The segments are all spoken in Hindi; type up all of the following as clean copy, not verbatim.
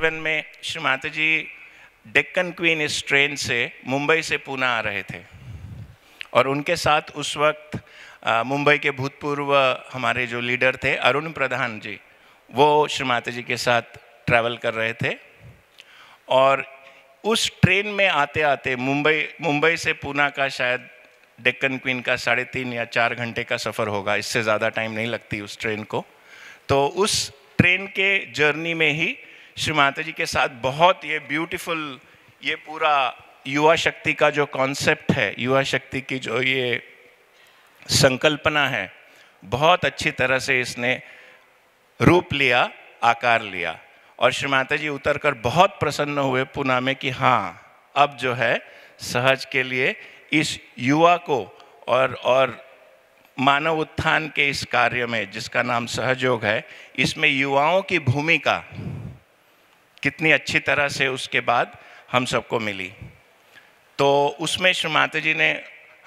2007 में श्रीमाता जी डेक्कन क्वीन इस ट्रेन से मुंबई से पुणे आ रहे थे और उनके साथ उस वक्त मुंबई के भूतपूर्व हमारे जो लीडर थे अरुण प्रधान जी, वो श्रीमाता जी के साथ ट्रैवल कर रहे थे। और उस ट्रेन में आते आते मुंबई से पुणे का शायद डेक्कन क्वीन का 3.5 या 4 घंटे का सफ़र होगा, इससे ज़्यादा टाइम नहीं लगती उस ट्रेन को। तो उस ट्रेन के जर्नी में ही श्रीमाता जी के साथ बहुत ये ब्यूटीफुल, ये पूरा युवा शक्ति का जो कॉन्सेप्ट है, युवा शक्ति की जो ये संकल्पना है, बहुत अच्छी तरह से इसने रूप लिया, आकार लिया। और श्रीमाता जी उतर कर बहुत प्रसन्न हुए पुणे में कि हाँ, अब जो है सहज के लिए इस युवा को और मानव उत्थान के इस कार्य में जिसका नाम सहयोग है, इसमें युवाओं की भूमिका कितनी अच्छी तरह से उसके बाद हम सबको मिली। तो उसमें श्रीमाता जी ने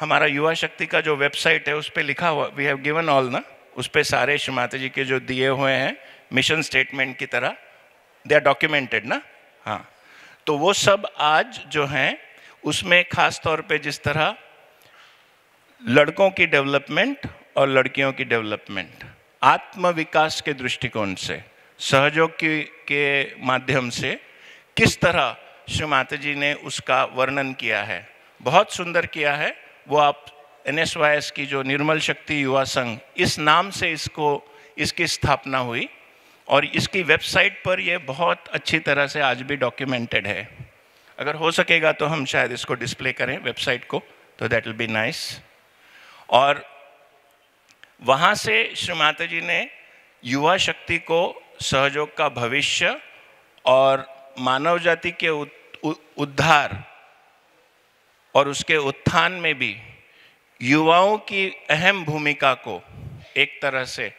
हमारा युवा शक्ति का जो वेबसाइट है उस पर लिखा हुआ, वी हैव गिवन ऑल ना, उस पर सारे श्रीमाता जी के जो दिए हुए हैं मिशन स्टेटमेंट की तरह, दे आर डॉक्यूमेंटेड ना। हाँ, तो वो सब आज जो हैं उसमें खास तौर पे जिस तरह लड़कों की डेवलपमेंट और लड़कियों की डेवलपमेंट आत्म विकास के दृष्टिकोण से सहयोग के माध्यम से किस तरह श्रीमाता जी ने उसका वर्णन किया है, बहुत सुंदर किया है। वो आप NSYS की जो निर्मल शक्ति युवा संघ, इस नाम से इसकी स्थापना हुई और इसकी वेबसाइट पर ये बहुत अच्छी तरह से आज भी डॉक्यूमेंटेड है। अगर हो सकेगा तो हम शायद इसको डिस्प्ले करें वेबसाइट को, तो दैट विल बी नाइस। और वहाँ से श्रीमाता जी ने युवा शक्ति को सहयोग का भविष्य और मानव जाति के उद्धार और उसके उत्थान में भी युवाओं की अहम भूमिका को एक तरह से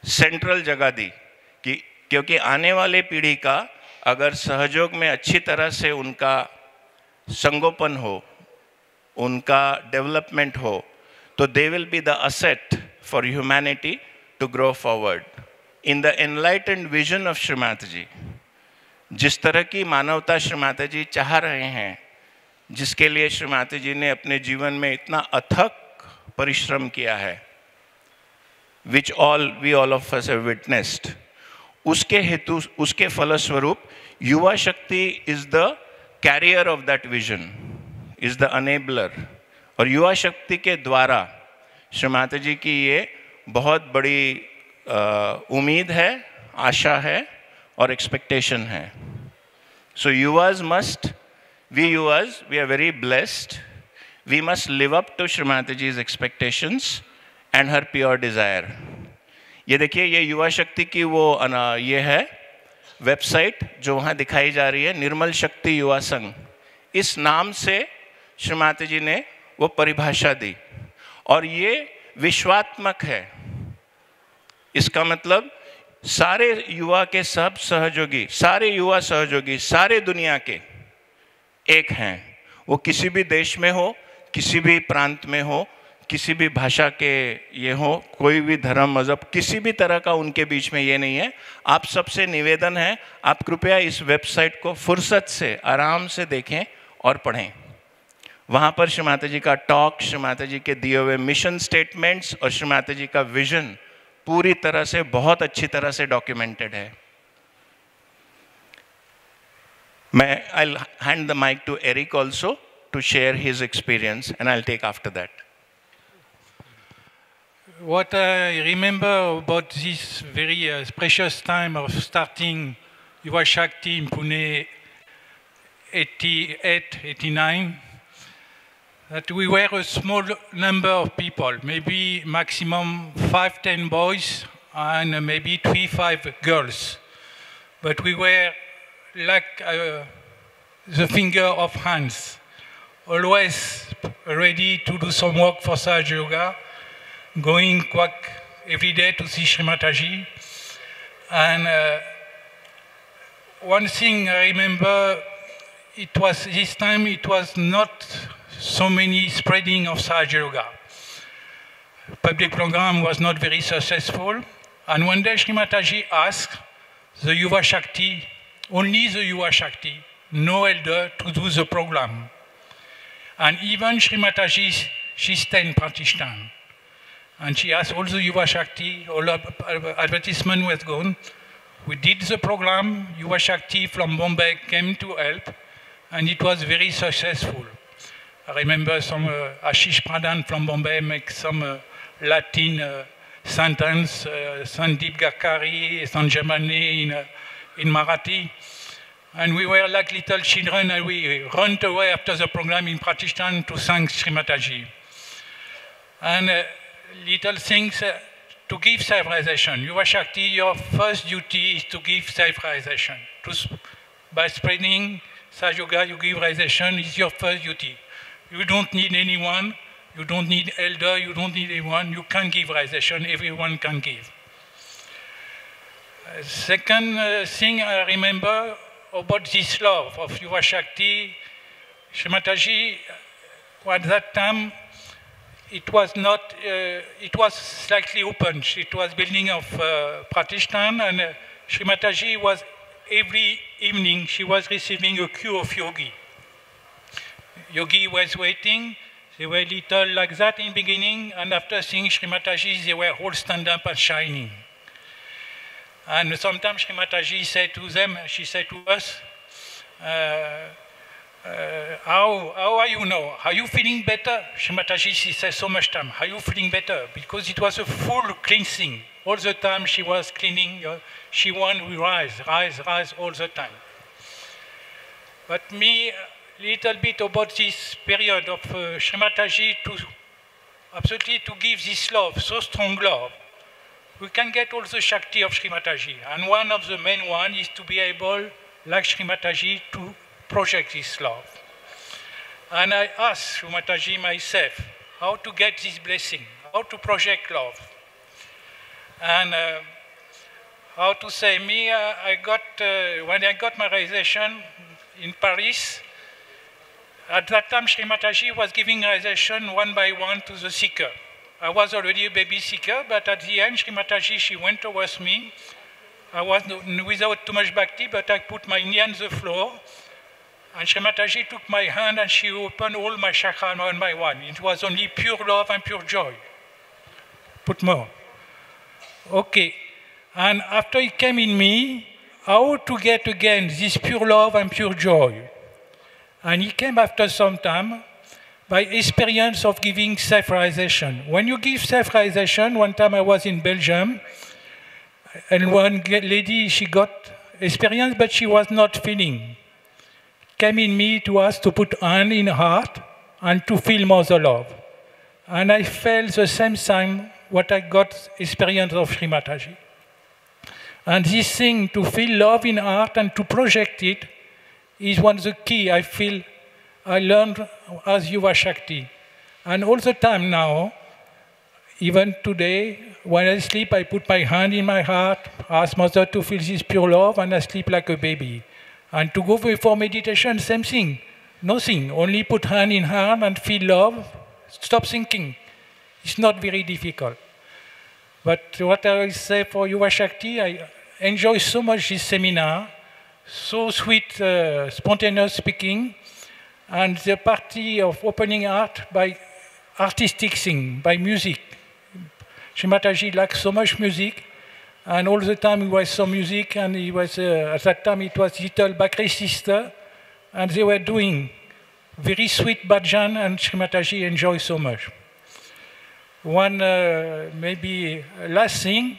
सेंट्रल जगह दी कि क्योंकि आने वाले पीढ़ी का अगर सहयोग में अच्छी तरह से उनका संगोपन हो, उनका डेवलपमेंट हो, तो they will be the asset for humanity to grow forward in the enlightened vision of Shrimata ji. जिस तरह की मानवता श्रीमाता जी चाह रहे हैं, जिसके लिए श्रीमाता जी ने अपने जीवन में इतना अथक परिश्रम किया है, which we all of us have witnessed, उसके हेतु, उसके फलस्वरूप युवा शक्ति is the carrier of that vision, is the enabler। और युवा शक्ति के द्वारा श्रीमाता जी की ये बहुत बड़ी उम्मीद है, आशा है और एक्सपेक्टेशन है। So Eva's must, we are very blessed, we must live up to Shri Mata जी's expectations and her pure desire। ये देखिए, ये युवा शक्ति की वो ये है वेबसाइट जो वहाँ दिखाई जा रही है, निर्मल शक्ति युवा संघ, इस नाम से श्रीमाता जी ने वो परिभाषा दी। और ये विश्वात्मक है, इसका मतलब सारे युवा के सब सहयोगी, सारे युवा सहयोगी सारे दुनिया के एक हैं। वो किसी भी देश में हो, किसी भी प्रांत में हो, किसी भी भाषा के ये हो, कोई भी धर्म मज़हब, किसी भी तरह का उनके बीच में ये नहीं है। आप सबसे निवेदन है, आप कृपया इस वेबसाइट को फुर्सत से आराम से देखें और पढ़ें। वहाँ पर श्रीमाता जी का टॉक, श्रीमाता जी के दिए हुए मिशन स्टेटमेंट्स और श्रीमाता जी का विजन पूरी तरह से, बहुत अच्छी तरह से डॉक्यूमेंटेड है। मैं I'll hand the mic to Eric also to share his experience, and I'll take after that. What I remember about this very precious time of starting Yuva Shakti in Pune 88, 89, that we were a small number of people, maybe maximum 5-10 boys and maybe 3-5 girls. But we were like the finger of hands, always ready to do some work for Sahaja Yoga, going quack every day to see Shri Mataji. And one thing I remember, this time it was not so many spreading of Sahaja Yoga. Public program was not very successful. And one day Shri Mataji asked the Yuva Shakti only the Yuva Shakti, no elder to do the program. And even Sri Mataji, she stayed in Pakistan. And she asked all the Yuva Shakti, all the advertisement was gone. We did the program, Yuva Shakti from Bombay came to help, and it was very successful. I remember some Ashish Pradhan from Bombay make some Latin sentence, Sandeep Gakari, Sanjamani in Marathi. And we were like little children, and we ran away after the program in Pakistan to thank Sri Mataji. And little things to give self-realization. Yuva Shakti, your first duty is to give self-realization. By spreading Saj Yoga, you give realization is your first duty. You don't need anyone, you don't need elder, you don't need anyone, you can give realization, everyone can give. Second thing I remember about this love of Yuva Shakti, Sri Mataji, at that time, it was not, it was slightly open. It was building of Pratishthan, and Sri Mataji was, every evening, she was receiving a queue of yogi. Yogi was waiting, they were little like that in beginning, and after seeing Sri Mataji, they were all stand up and shining. And sometimes Sri Mataji said to them, she said to us, how are you now? Are you feeling better? Sri Mataji, she said so much time, are you feeling better? Because it was a full cleansing. All the time she was cleaning, she wanted to rise all the time. But me, little bit about this period of Sri Mataji to absolutely to give this love, so strong love. We can get all the Shakti of Sri Mataji. And one of the main one is to be able, like Sri Mataji, to project this love. And I asked Sri Mataji myself, how to get this blessing, how to project love. And how to say, me, I got, when I got my realization in Paris, at that time Sri Mataji was giving realization one by one to the seeker. I was already a baby seeker, but at the end, Sri Mataji, she went towards me. I was without too much bhakti, but I put my knee on the floor, and Sri Mataji took my hand and she opened all my chakras one by one. It was only pure love and pure joy. Put more. Okay. And after it came in me, how to get again this pure love and pure joy? And it came after some time, by experience of giving self-realization. When you give self-realization, one time I was in Belgium, and one lady, she got experience, but she was not feeling. Came in me to ask to put hand in heart and to feel mother love. And I felt the same time what I got experience of Sri Mataji. And this thing to feel love in heart and to project it is one of the key I feel I learned as Yuva Shakti. And all the time now, even today, when I sleep, I put my hand in my heart, ask Mother to feel this pure love, and I sleep like a baby. And to go for meditation, same thing. Nothing, only put hand in hand and feel love, stop thinking. It's not very difficult. But what I will say for Yuva Shakti, I enjoy so much this seminar, so sweet, spontaneous speaking, and the party of opening art by artistic thing, by music. Sri Mataji liked so much music, and all the time he was some music, and he was, at that time it was little Bakri sister, and they were doing very sweet bhajan, and Sri Mataji enjoyed so much. One, maybe last thing,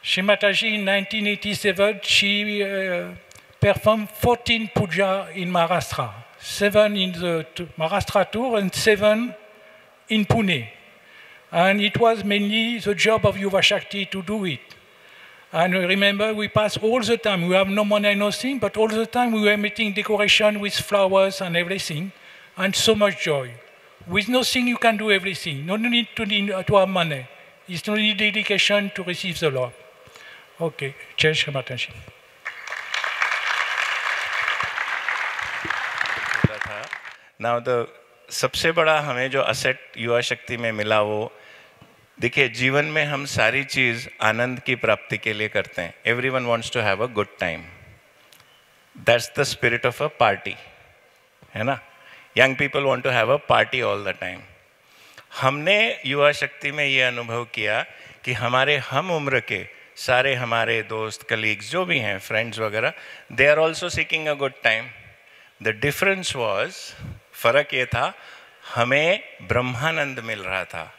Sri Mataji in 1987, she performed 14 puja in Maharashtra. 7 in the Maharashtra tour and 7 in Pune. And it was mainly the job of Yuva Shakti to do it. And remember, we pass all the time. We have no money, nothing, but all the time we were making decoration with flowers and everything, and so much joy. With nothing, you can do everything. No need to have money. It's only dedication to receive the love. Okay, Jai Shri Mataji. Now the सबसे बड़ा हमें जो असेट युवा शक्ति में मिला वो देखिए जीवन में हम सारी चीज़ आनंद की प्राप्ति के लिए करते हैं. Everyone wants to have a good time. That's the spirit of a party, है ना। Young people want to have a party all the time. हमने युवा शक्ति में ये अनुभव किया कि हमारे हम उम्र के सारे हमारे दोस्त, कलीग्स जो भी हैं, फ्रेंड्स वगैरह, they are also seeking a good time. The difference was, फ़र्क ये था, हमें ब्रह्मानंद मिल रहा था।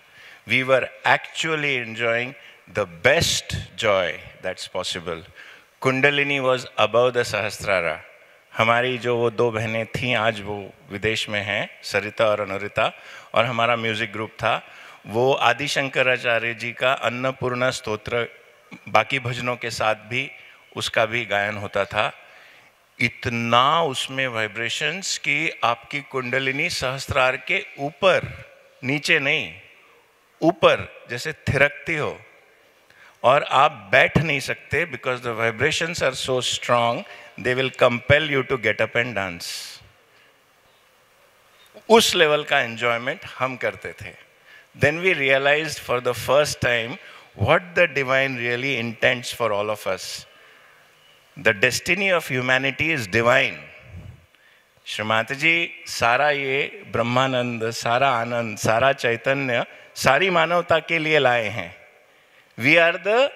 We were actually enjoying the best joy that's possible. Kundalini was above the Sahasrara. हमारी जो वो दो बहनें थीं, आज वो विदेश में हैं, सरिता और अनुरिता, और हमारा म्यूज़िक ग्रुप था, वो आदि शंकराचार्य जी का अन्नपूर्णा स्तोत्र बाकी भजनों के साथ भी उसका भी गायन होता था। इतना उसमें वाइब्रेशंस कि आपकी कुंडलिनी सहस्त्रार के ऊपर, नीचे नहीं, ऊपर जैसे थिरकती हो, और आप बैठ नहीं सकते, because the vibrations are so strong, they will compel you to get up and dance. उस लेवल का एंजॉयमेंट हम करते थे। Then we realized for the first time what the divine really intents for all of us. The destiny of humanity is divine. Shrimata ji सारा ये ब्रह्मानंद, सारा आनंद, सारा चैतन्य सारी मानवता के लिए लाए हैं। We are the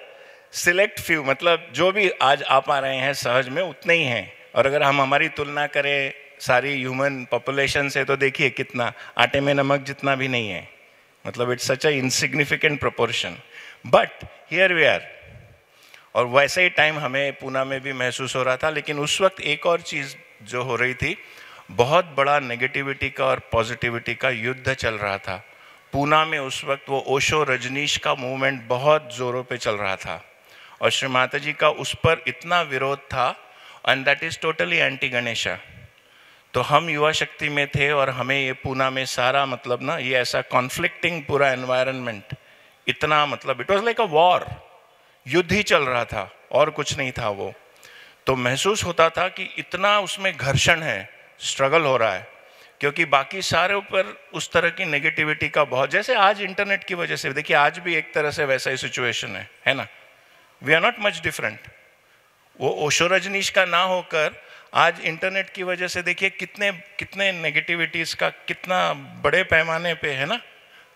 select few, मतलब जो भी आज आ पा रहे हैं सहज में उतने ही हैं। और अगर हम हमारी तुलना करें सारी ह्यूमन पॉपुलेशन से, तो देखिए कितना आटे में नमक जितना भी नहीं है, मतलब it's such a insignificant proportion, but here we are. और वैसे ही टाइम हमें पूना में भी महसूस हो रहा था। लेकिन उस वक्त एक और चीज़ जो हो रही थी, बहुत बड़ा नेगेटिविटी का और पॉजिटिविटी का युद्ध चल रहा था। पूना में उस वक्त वो ओशो रजनीश का मूवमेंट बहुत ज़ोरों पे चल रहा था, और श्री माता जी का उस पर इतना विरोध था, and that is totally anti Ganesha. तो हम युवा शक्ति में थे, और हमें ये पूना में सारा मतलब ना, ये ऐसा कॉन्फ्लिक्टिंग पूरा एनवायरनमेंट, इतना मतलब it was like a war, युद्ध ही चल रहा था और कुछ नहीं था वो। तो महसूस होता था कि इतना उसमें घर्षण है, स्ट्रगल हो रहा है, क्योंकि बाकी सारे ऊपर उस तरह की नेगेटिविटी का बहुत, जैसे आज इंटरनेट की वजह से देखिए, आज भी एक तरह से वैसा ही सिचुएशन है ना। We are not much different. वो ओशो रजनीश का ना होकर आज इंटरनेट की वजह से देखिए कितने कितने नेगेटिविटीज़ का कितना बड़े पैमाने पे, है ना,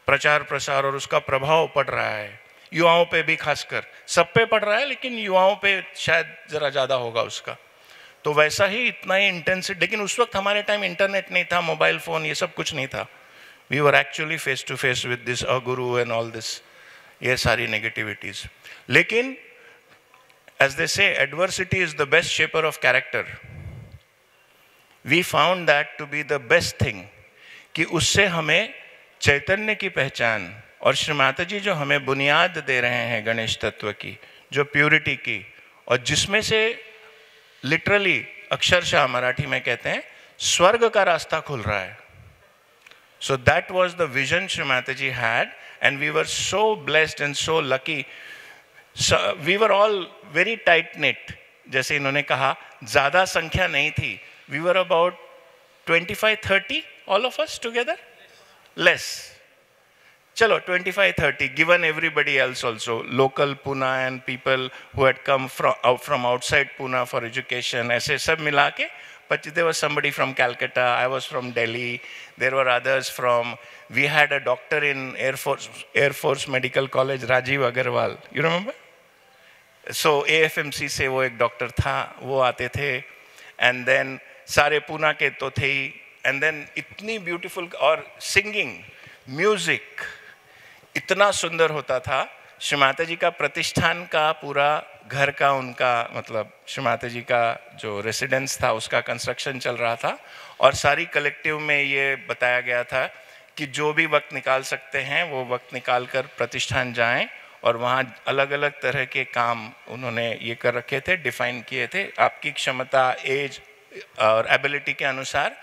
प्रचार प्रसार और उसका प्रभाव पड़ रहा है युवाओं पे भी, खासकर सब पे पड़ रहा है, लेकिन युवाओं पे शायद ज़रा ज़्यादा होगा उसका। तो वैसा ही इतना ही इंटेंसिटी, लेकिन उस वक्त हमारे टाइम इंटरनेट नहीं था, मोबाइल फ़ोन, ये सब कुछ नहीं था। We were actually face to face with this अगुरु एंड ऑल दिस, ये सारी नेगेटिविटीज़। लेकिन as they say, adversity is the best shaper of character. We found that to be the best thing, कि उससे हमें चैतन्य की पहचान, और श्री माता जी जो हमें बुनियाद दे रहे हैं गणेश तत्व की, जो प्योरिटी की, और जिसमें से लिटरली अक्षरशः मराठी में कहते हैं स्वर्ग का रास्ता खुल रहा है। So that was the vision Shri Mataji had, and we were so blessed and so lucky. So we were all very tight knit. जैसे इन्होंने कहा, ज़्यादा संख्या नहीं थी। We were about 25-30 all of us together, less. चलो 25-30, given everybody else also, local Pune and people who had come from outside Pune for education, ऐसे सब मिला के, but there was somebody from Calcutta, I was from Delhi, there were others from, we had a doctor in Air Force Medical College, Rajiv Agarwal, you remember? So AFMC से वो एक डॉक्टर था, वो आते थे, and then सारे पूना के तो थे ही, and then इतनी ब्यूटीफुल, और सिंगिंग, म्यूजिक इतना सुंदर होता था। श्री माता जी का प्रतिष्ठान का पूरा घर का उनका मतलब श्री माता जी का जो रेसिडेंस था उसका कंस्ट्रक्शन चल रहा था, और सारी कलेक्टिव में ये बताया गया था कि जो भी वक्त निकाल सकते हैं वो वक्त निकाल कर प्रतिष्ठान जाएं, और वहाँ अलग अलग तरह के काम उन्होंने ये कर रखे थे, डिफाइन किए थे, आपकी क्षमता, एज और एबिलिटी के अनुसार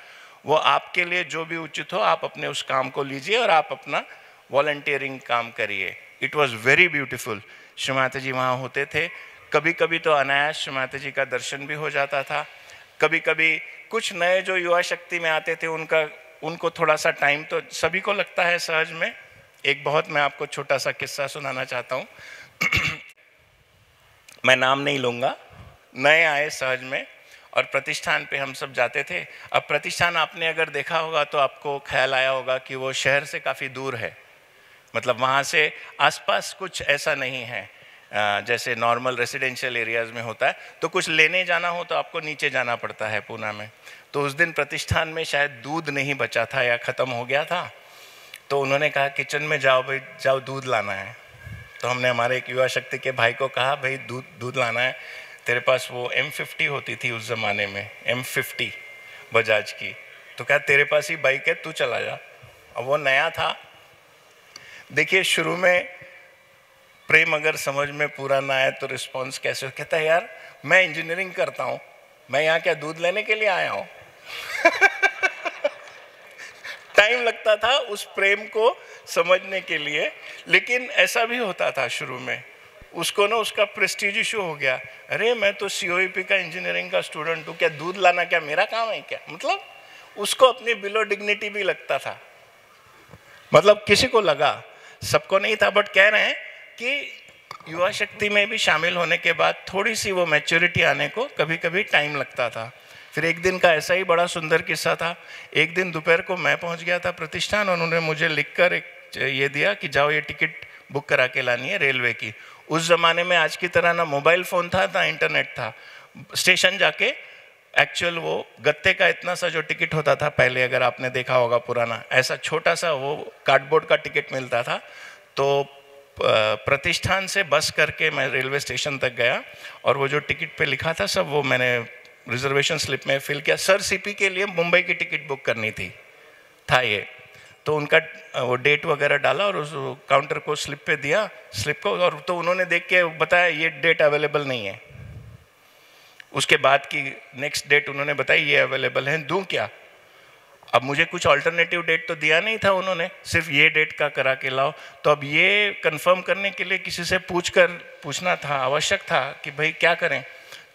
वो आपके लिए जो भी उचित हो आप अपने उस काम को लीजिए और आप अपना वॉलंटियरिंग काम करिए। It was very beautiful. Shri Mata जी वहाँ होते थे, कभी कभी तो अनायास श्री माता जी का दर्शन भी हो जाता था, कभी कभी कुछ नए जो युवा शक्ति में आते थे उनको थोड़ा सा टाइम तो सभी को लगता है सहज में। एक बहुत मैं आपको छोटा सा किस्सा सुनाना चाहता हूँ मैं नाम नहीं लूँगा। नए आए सहज में और प्रतिष्ठान पे हम सब जाते थे। अब प्रतिष्ठान आपने अगर देखा होगा तो आपको ख्याल आया होगा कि वो शहर से काफ़ी दूर है, मतलब वहाँ से आसपास कुछ ऐसा नहीं है जैसे नॉर्मल रेसिडेंशियल एरियाज़ में होता है। तो कुछ लेने जाना हो तो आपको नीचे जाना पड़ता है पूना में। तो उस दिन प्रतिष्ठान में शायद दूध नहीं बचा था या ख़त्म हो गया था, तो उन्होंने कहा किचन में जाओ भाई, जाओ दूध लाना है। तो हमने हमारे एक युवा शक्ति के भाई को कहा भाई दूध लाना है, तेरे पास वो M50 होती थी उस ज़माने में, M50 बजाज की, तो क्या तेरे पास ही बाइक है, तू चला जा। अब वो नया था। देखिए शुरू में प्रेम अगर समझ में पूरा ना आए तो रिस्पॉन्स कैसे हो। कहता है यार मैं इंजीनियरिंग करता हूँ, मैं यहाँ क्या दूध लेने के लिए आया हूँ। टाइम लगता था उस प्रेम को समझने के लिए, लेकिन ऐसा भी होता था शुरू में। उसको ना उसका प्रेस्टीज इशू हो गया, अरे मैं तो COEP का इंजीनियरिंग का स्टूडेंट हूँ, क्या दूध लाना क्या मेरा काम है क्या। मतलब उसको अपनी बिलो डिग्निटी भी लगता था। मतलब किसी को लगा, सबको नहीं था, बट कह रहे हैं कि युवा शक्ति में भी शामिल होने के बाद थोड़ी सी वो मैच्योरिटी आने को कभी कभी टाइम लगता था। फिर एक दिन का ऐसा ही बड़ा सुंदर किस्सा था। एक दिन दोपहर को मैं पहुंच गया था प्रतिष्ठान, उन्होंने मुझे लिखकर एक ये दिया कि जाओ ये टिकट बुक करा के लानी है रेलवे की। उस ज़माने में आज की तरह ना मोबाइल फ़ोन था ना इंटरनेट था। स्टेशन जाके एक्चुअल वो गत्ते का इतना सा जो टिकट होता था पहले, अगर आपने देखा होगा पुराना, ऐसा छोटा सा वो कार्डबोर्ड का टिकट मिलता था। तो प्रतिष्ठान से बस करके मैं रेलवे स्टेशन तक गया और वो जो टिकट पे लिखा था सब वो मैंने रिजर्वेशन स्लिप में फिल किया। सर CP के लिए मुंबई की टिकट बुक करनी थी था ये, तो उनका वो डेट वगैरह डाला और उस काउंटर को स्लिप पे दिया, स्लिप को, और तो उन्होंने देख के बताया ये डेट अवेलेबल नहीं है। उसके बाद की नेक्स्ट डेट उन्होंने बताई ये अवेलेबल है, दूं क्या। अब मुझे कुछ अल्टरनेटिव डेट तो दिया नहीं था उन्होंने, सिर्फ ये डेट का करा के लाओ। तो अब ये कंफर्म करने के लिए किसी से पूछना था, आवश्यक था कि भाई क्या करें।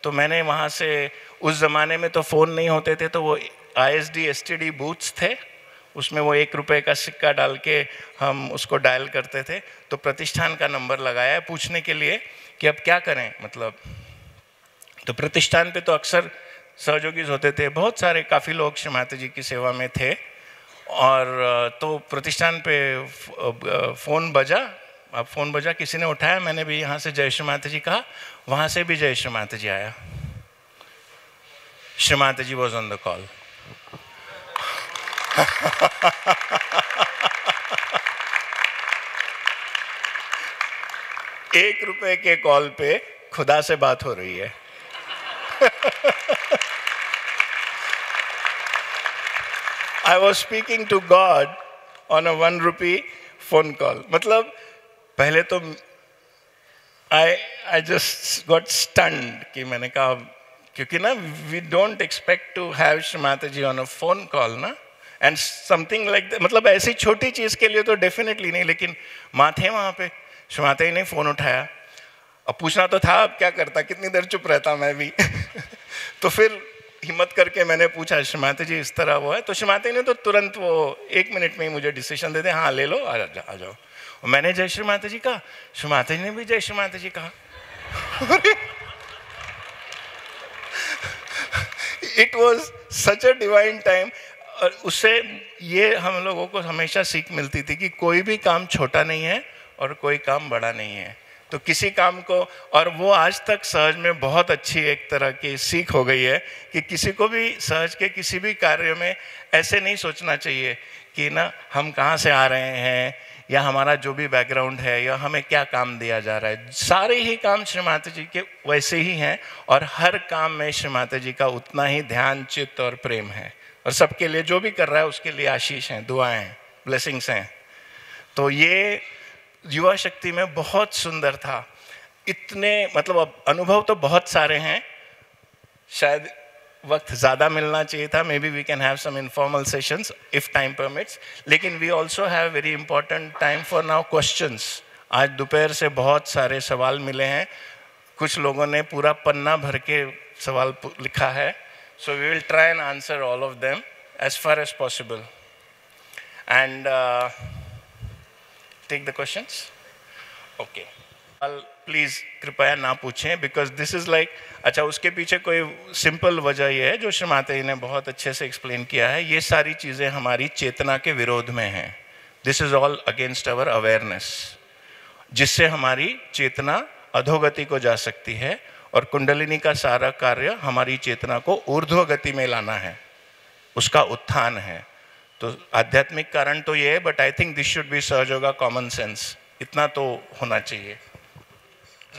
तो मैंने वहाँ से, उस ज़माने में तो फ़ोन नहीं होते थे, तो वो ISD STD बूथ्स थे, उसमें वो 1 रुपये का सिक्का डाल के हम उसको डायल करते थे। तो प्रतिष्ठान का नंबर लगाया है पूछने के लिए कि अब क्या करें, मतलब। तो प्रतिष्ठान पे तो अक्सर सहयोगी होते थे, बहुत सारे काफ़ी लोग श्री माता जी की सेवा में थे। और तो प्रतिष्ठान पे फ़ोन बजा, अब फ़ोन बजा, किसी ने उठाया, मैंने भी यहाँ से जय श्री माता जी कहा, वहाँ से भी जय श्री माता जी आया। श्री माता जी वॉज ऑन द कॉल। ₹1 के कॉल पे खुदा से बात हो रही है। I was speaking to God on a 1 rupee phone call. मतलब पहले तो I just got stunned कि मैंने कहा, क्योंकि ना we don't expect to have Shri Mata ji on a phone call ना, and something like that, मतलब ऐसी छोटी चीज़ के लिए तो डेफिनेटली नहीं, लेकिन माँ थे वहाँ पे, श्री माता जी ने फ़ोन उठाया। अब पूछना तो था अब क्या करता, कितनी देर चुप रहता मैं भी। तो फिर हिम्मत करके मैंने पूछा, श्री माता जी इस तरह वो है। तो श्री माता जी ने तो तुरंत वो 1 मिनट में ही मुझे डिसीजन दे दे, हाँ ले लो, आ जाओ। और मैंने जय श्री माता जी कहा, श्री माता जी ने भी जय श्री माता जी कहा। It was such a divine time. और उससे ये हम लोगों को हमेशा सीख मिलती थी कि कोई भी काम छोटा नहीं है और कोई काम बड़ा नहीं है। तो किसी काम को, और वो आज तक सहज में बहुत अच्छी एक तरह की सीख हो गई है कि किसी को भी सहज के किसी भी कार्य में ऐसे नहीं सोचना चाहिए कि ना हम कहाँ से आ रहे हैं या हमारा जो भी बैकग्राउंड है या हमें क्या काम दिया जा रहा है। सारे ही काम श्री माता जी के वैसे ही हैं और हर काम में श्री माता जी का उतना ही ध्यान, चित्त और प्रेम है। और सबके लिए जो भी कर रहा है उसके लिए आशीष हैं, दुआएं हैं, ब्लेसिंग्स हैं। तो ये युवा शक्ति में बहुत सुंदर था। इतने मतलब अब अनुभव तो बहुत सारे हैं, शायद वक्त ज़्यादा मिलना चाहिए था। Maybe we can have some informal sessions if time permits, लेकिन we also have very important time for now questions. आज दोपहर से बहुत सारे सवाल मिले हैं, कुछ लोगों ने पूरा पन्ना भर के सवाल लिखा है। So we will try and answer all of them as far as possible and take the questions. Okay. Please कृपया ना पूछें, बिकॉज दिस इज़ लाइक, अच्छा उसके पीछे कोई सिंपल वजह ये है जो श्री माता जी ने बहुत अच्छे से एक्सप्लेन किया है, ये सारी चीज़ें हमारी चेतना के विरोध में हैं. This is all against our awareness, जिससे हमारी चेतना अधोगति को जा सकती है, और कुंडलिनी का सारा कार्य हमारी चेतना को ऊर्ध्व गति में लाना है, उसका उत्थान है. तो आध्यात्मिक कारण तो ये है, but I think this should be सहज योगा कॉमन सेंस, इतना तो होना चाहिए.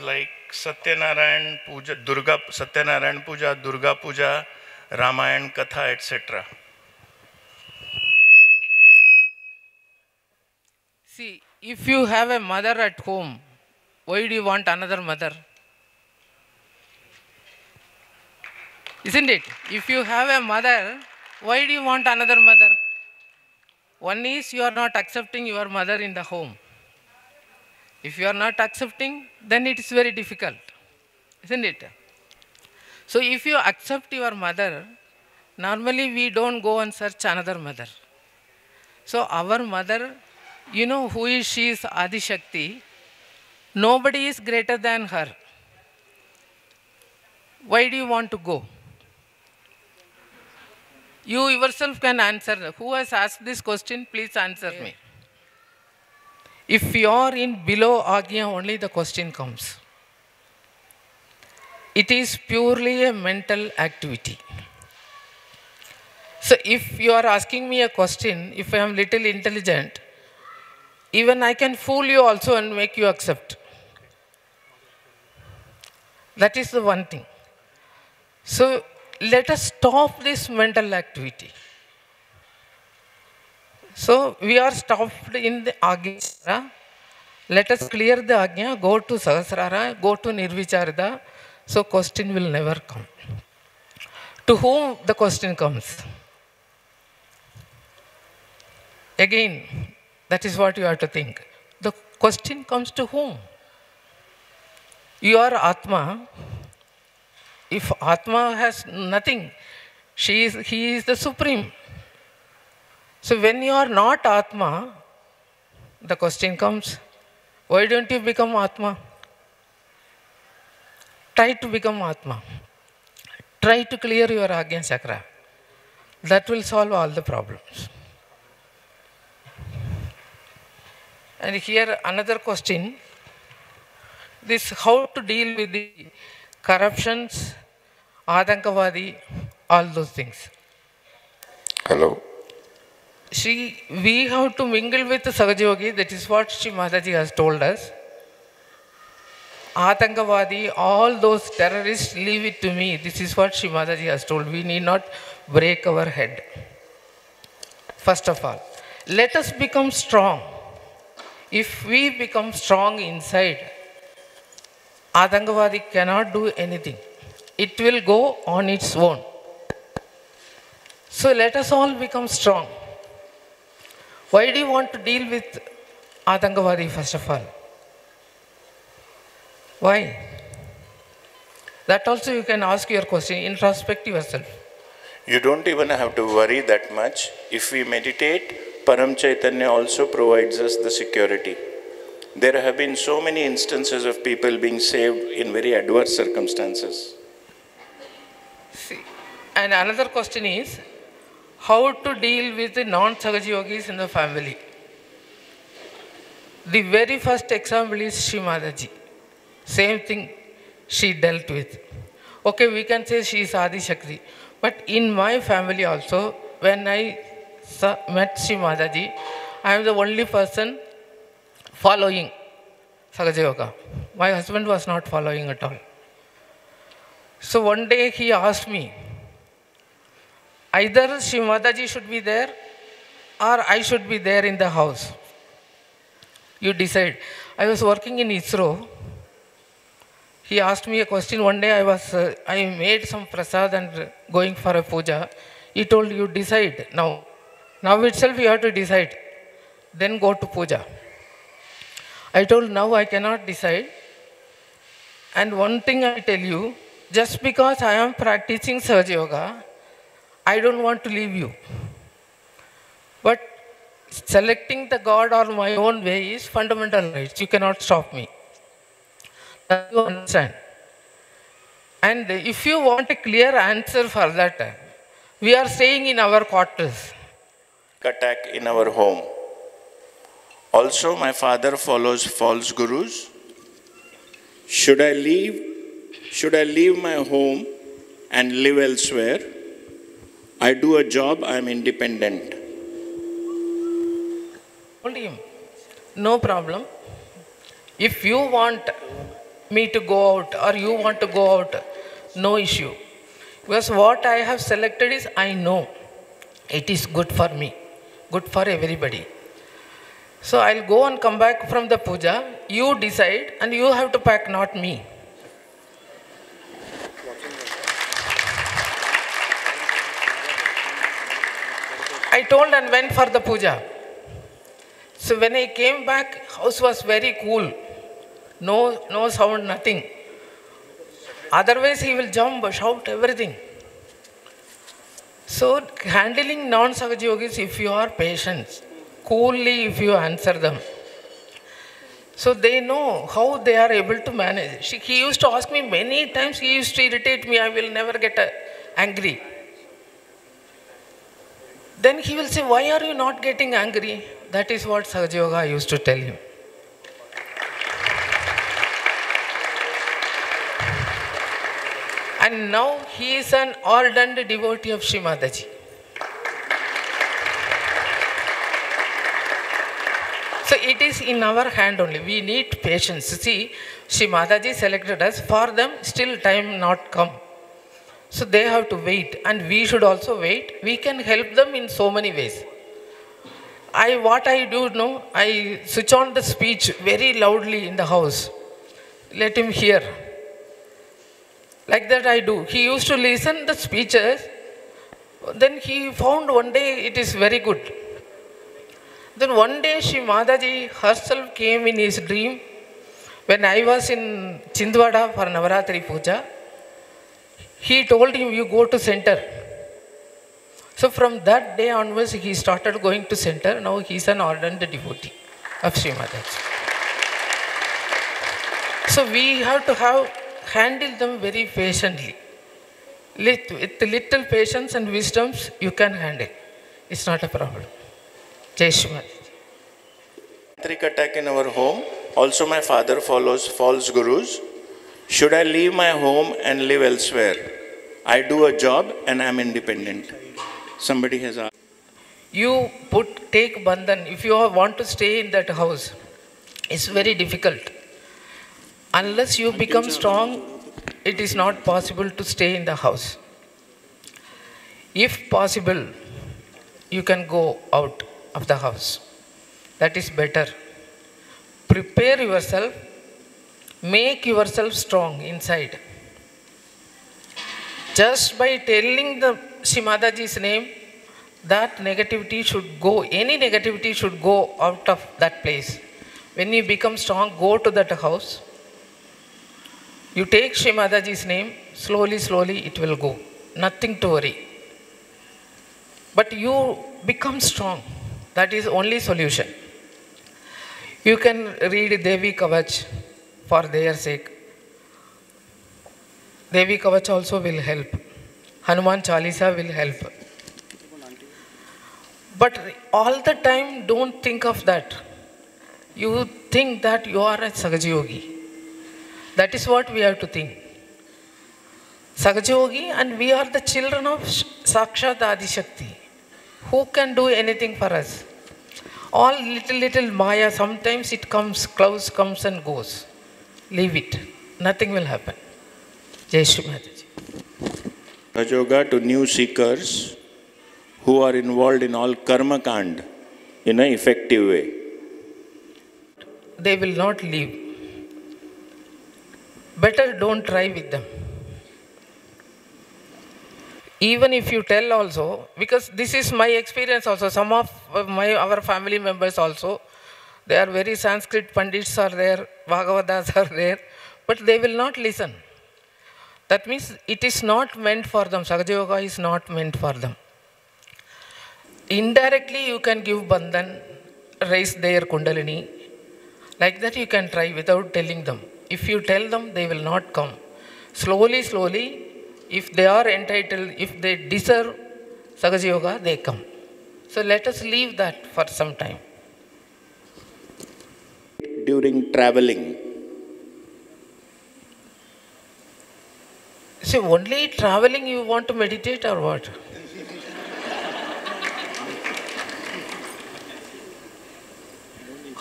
लाइक सत्यनारायण पूजा, दुर्गा पूजा, रामायण कथा etcetera. See, if you have a mother at home, why do you want another mother? Isn't it? If you have a mother, why do you want another mother? One is you are not accepting your mother in the home. If you are not accepting, then it is very difficult, isn't it? So if you accept your mother, normally we don't go and search another mother. So our mother, you know who is she? Is Adi Shakti. Nobody is greater than her. Why do you want to go? You yourself can answer. Who has asked this question? Please answer me. If you are in below Agnya, only the question comes. It is purely a mental activity. So if you are asking me a question, if I am little intelligent, even I can fool you also and make you accept. That is the one thing. So let us stop this mental activity. So we are stopped in the Agnya. Let us clear the Agnya, go to Sahasrara, go to Nirvicharada. So question will never come. To whom the question comes? Again, that is what you have to think. The question comes to whom? You are Atma. If Atma has nothing, he is the Supreme. So when you are not Atma, the question comes, why don't you become Atma? Try to become Atma. Try to clear your Agnya Chakra. That will solve all the problems. And here another question, this how to deal with the corruptions, Adankavadi, all those things. Hello. We have to mingle with the Sahajayogi, that is what Shri Mataji has told us. Atankavadi, all those terrorists, leave it to me. This is what Shri Mataji has told. We need not break our head. First of all, let us become strong. If we become strong inside, Atankavadi cannot do anything. It will go on its own. So let us all become strong. Why do you want to deal with Atankavadi first of all? Why? That also you can ask your question, introspect yourself. You don't even have to worry that much. If we meditate, Param Chaitanya also provides us the security. There have been so many instances of people being saved in very adverse circumstances. See, and another question is, how to deal with the non-Sahaja Yogis in the family? The very first example is Shri Mataji. Same thing she dealt with. Okay, we can say she is Adi Shakti. But in my family also, when I met Shri Mataji, I am the only person following Sahaja Yoga. My husband was not following at all. So one day he asked me, either Shri Mataji should be there or I should be there in the house. You decide. I was working in ISRO. He asked me a question. One day I made some prasad and going for a puja. He told, you decide now. Now itself you have to decide. Then go to puja. I told, now I cannot decide. And one thing I tell you, just because I am practicing Sahaja Yoga, I don't want to leave you. But selecting the God or my own way is fundamental rights. You cannot stop me. You understand? And if you want a clear answer for that, we are staying in our quarters. Attack in our home. Also, my father follows false gurus. Should I leave my home and live elsewhere? I do a job, I am independent. Told him, no problem. If you want me to go out or you want to go out, no issue. Because what I have selected is, I know it is good for me, good for everybody. So I'll go and come back from the puja. You decide and you have to pack, not me. I told and went for the puja. So when I came back, house was very cool. No sound, nothing. Otherwise he will jump, shout, everything. So handling non-Sahaj Yogis, if you are patient, coolly if you answer them, so they know how they are able to manage. He used to ask me many times, he used to irritate me, I will never get angry. Then he will say, why are you not getting angry? That is what Sahaja Yoga I used to tell him. And now he is an ardent devotee of Shri Mataji. So it is in our hand only. We need patience. See, Shri Mataji selected us. For them, still time not come. So they have to wait. And we should also wait. We can help them in so many ways. What I do know, I switch on the speech very loudly in the house. Let him hear. Like that I do. He used to listen the speeches. Then he found one day it is very good. Then one day Shri Mataji herself came in his dream when I was in Chindwada for Navaratri Puja. He told him, you go to center. So from that day onwards, he started going to center. Now he is an ardent devotee of Shri Mataji. So we have to handle them very patiently. With little patience and wisdoms, you can handle. It's not a problem. Jai Shri Mataji. Tantric attack in our home. Also, my father follows false gurus. Should I leave my home and live elsewhere? I do a job and I am independent. Somebody has asked. You take bandhan. If you want to stay in that house, it's very difficult. Unless you become strong, it is not possible to stay in the house. If possible, you can go out of the house. That is better. Prepare yourself. Make yourself strong inside. Just by telling the Shri Mataji's name, that negativity should go, any negativity should go out of that place. When you become strong, go to that house. You take Shri Mataji's name, slowly, slowly it will go. Nothing to worry. But you become strong. That is only solution. You can read Devi Kavach for their sake. Devi Kavach also will help. Hanuman Chalisa will help. But all the time, don't think of that. You think that you are a Sahaja Yogi. That is what we have to think. Sahaja Yogi, and we are the children of Sakshat Adi Shakti. Who can do anything for us? All little Maya, sometimes it comes, clouds comes and goes. Leave it. Nothing will happen. Jai Shri Mataji. Yoga to new seekers who are involved in all karma kand in an effective way. They will not leave. Better don't try with them. Even if you tell also, because this is my experience also, some of our family members also, they are very Sanskrit Pandits are there, Bhagavatas are there, but they will not listen. That means it is not meant for them. Sahaja Yoga is not meant for them. Indirectly you can give bandhan, raise their kundalini. Like that you can try without telling them. If you tell them, they will not come. Slowly, slowly, if they are entitled, if they deserve Sahaja Yoga, they come. So let us leave that for some time. During traveling. See, only traveling you want to meditate or what?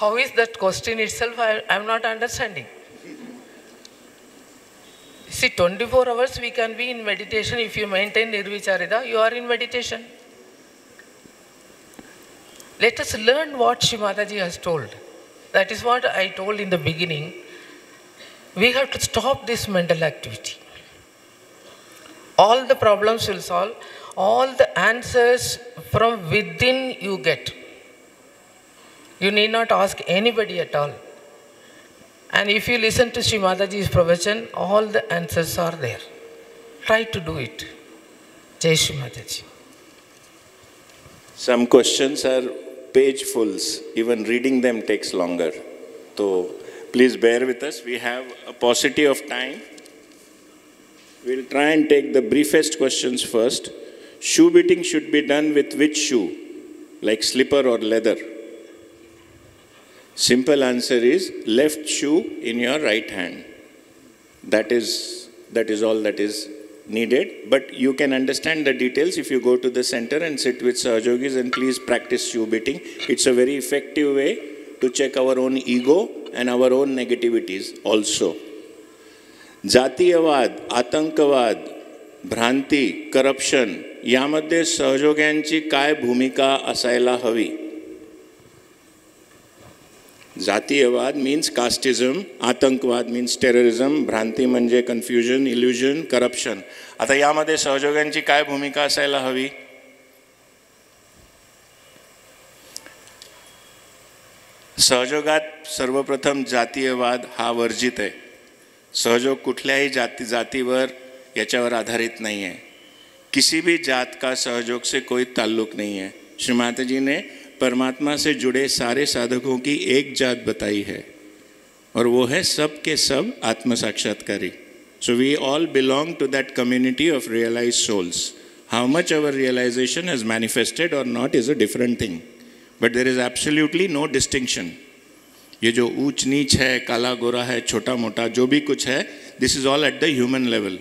How is that question itself? I am not understanding. See, 24 hours we can be in meditation. If you maintain Nirvicharita, you are in meditation. Let us learn what Shri Mataji has told. That is what I told in the beginning. We have to stop this mental activity. All the problems will solve. All the answers from within you get. You need not ask anybody at all. And if you listen to Shri Mataji's pravachan, all the answers are there. Try to do it. Jai Shri Mataji. Some questions are page-fulls. Even reading them takes longer. So please bear with us. We have a paucity of time. We'll try and take the briefest questions first. Shoe beating should be done with which shoe? Like slipper or leather? Simple answer is left shoe in your right hand. That is all that is needed. But you can understand the details if you go to the center and sit with Sahajogis and please practice shoe beating. It's a very effective way to check our own ego and our own negativities also. जातीयवाद, आतंकवाद, भ्रांती, करप्शन यामध्ये सहयोग्यांची काय भूमिका असायला हवी? जातीयवाद means casteism, आतंकवाद means terrorism, भ्रांती म्हणजे confusion, illusion, corruption. आता यामध्ये सहयोग्यांची काय भूमिका असायला हवी? सहयोगात सर्वप्रथम जातीयवाद हा वर्जित आहे. सहयोग कुठल्याही जातीवर याच्यावर आधारित नहीं है. किसी भी जात का सहयोग से कोई ताल्लुक नहीं है. श्री माताजी ने परमात्मा से जुड़े सारे साधकों की एक जात बताई है और वो है सब के सब आत्म साक्षात्कारी. So we all belong to that community of realized souls. How much our realization has manifested or not is a different thing. But there is absolutely no distinction. ये जो ऊंच नीच है, काला गोरा है, छोटा मोटा जो भी कुछ है, this is all at the human level.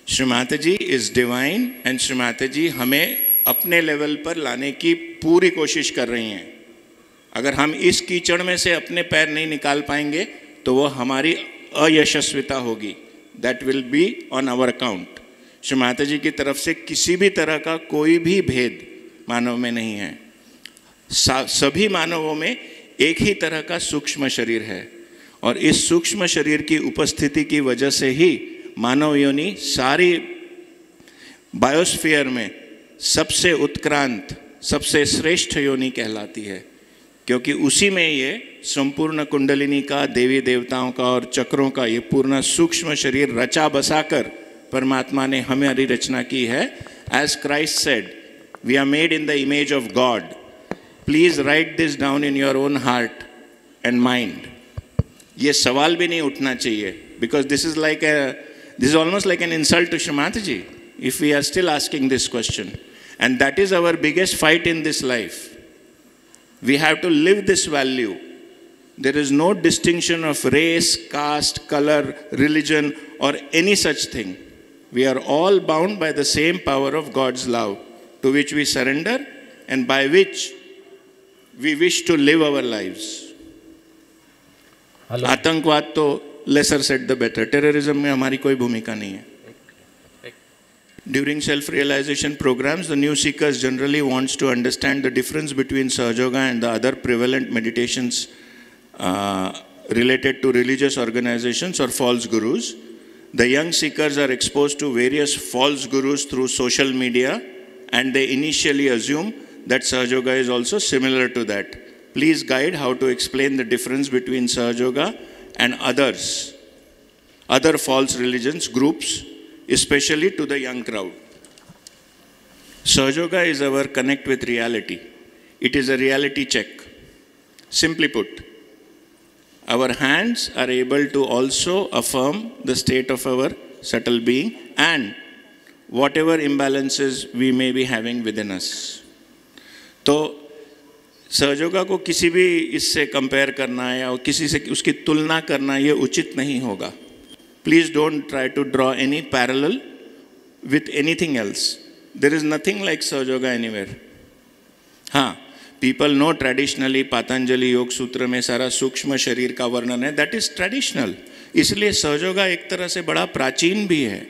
Shri माताजी is divine and श्री माताजी हमें अपने लेवल पर लाने की पूरी कोशिश कर रही हैं. अगर हम इस कीचड़ में से अपने पैर नहीं निकाल पाएंगे तो वो हमारी अयशस्विता होगी. That will be on our account. Shri माताजी की तरफ से किसी भी तरह का कोई भी भेद मानव में नहीं है. सभी मानवों में एक ही तरह का सूक्ष्म शरीर है और इस सूक्ष्म शरीर की उपस्थिति की वजह से ही मानव योनि सारी बायोस्फीयर में सबसे उत्क्रांत, सबसे श्रेष्ठ योनि कहलाती है, क्योंकि उसी में ये संपूर्ण कुंडलिनी का, देवी देवताओं का और चक्रों का ये पूर्ण सूक्ष्म शरीर रचा बसाकर परमात्मा ने हमारी रचना की है. As Christ said, we are made in the image of God. Please write this down in your own heart and mind. ये सवाल भी नहीं उठना चाहिए, because this is almost like an insult to Shri Mataji if we are still asking this question. And that is our biggest fight in this life. We have to live this value. There is no distinction of race, caste, color, religion or any such thing. We are all bound by the same power of God's love to which we surrender and by which we wish to live our lives. आतंकवाद तो lesser said the better. Terrorism में हमारी कोई भूमिका नहीं है. During self-realization programs, the new seekers generally wants to understand the difference between Sahaja Yoga and the other prevalent meditations related to religious organizations or false gurus. The young seekers are exposed to various false gurus through social media and they initially assume that Sahaja Yoga is also similar to that. Please guide how to explain the difference between Sahaja Yoga and other false religions, groups, especially to the young crowd. Sahaja Yoga is our connect with reality. It is a reality check. Simply put, our hands are able to also affirm the state of our subtle being and whatever imbalances we may be having within us. तो सहयोगा को किसी भी इससे कंपेयर करना या किसी से उसकी तुलना करना ये उचित नहीं होगा. Please don't try to draw any parallel with anything else. There is nothing like सहयोगा anywhere. हाँ, people know traditionally पातंजलि योग सूत्र में सारा सूक्ष्म शरीर का वर्णन है. That is traditional. इसलिए सहयोगा एक तरह से बड़ा प्राचीन भी है.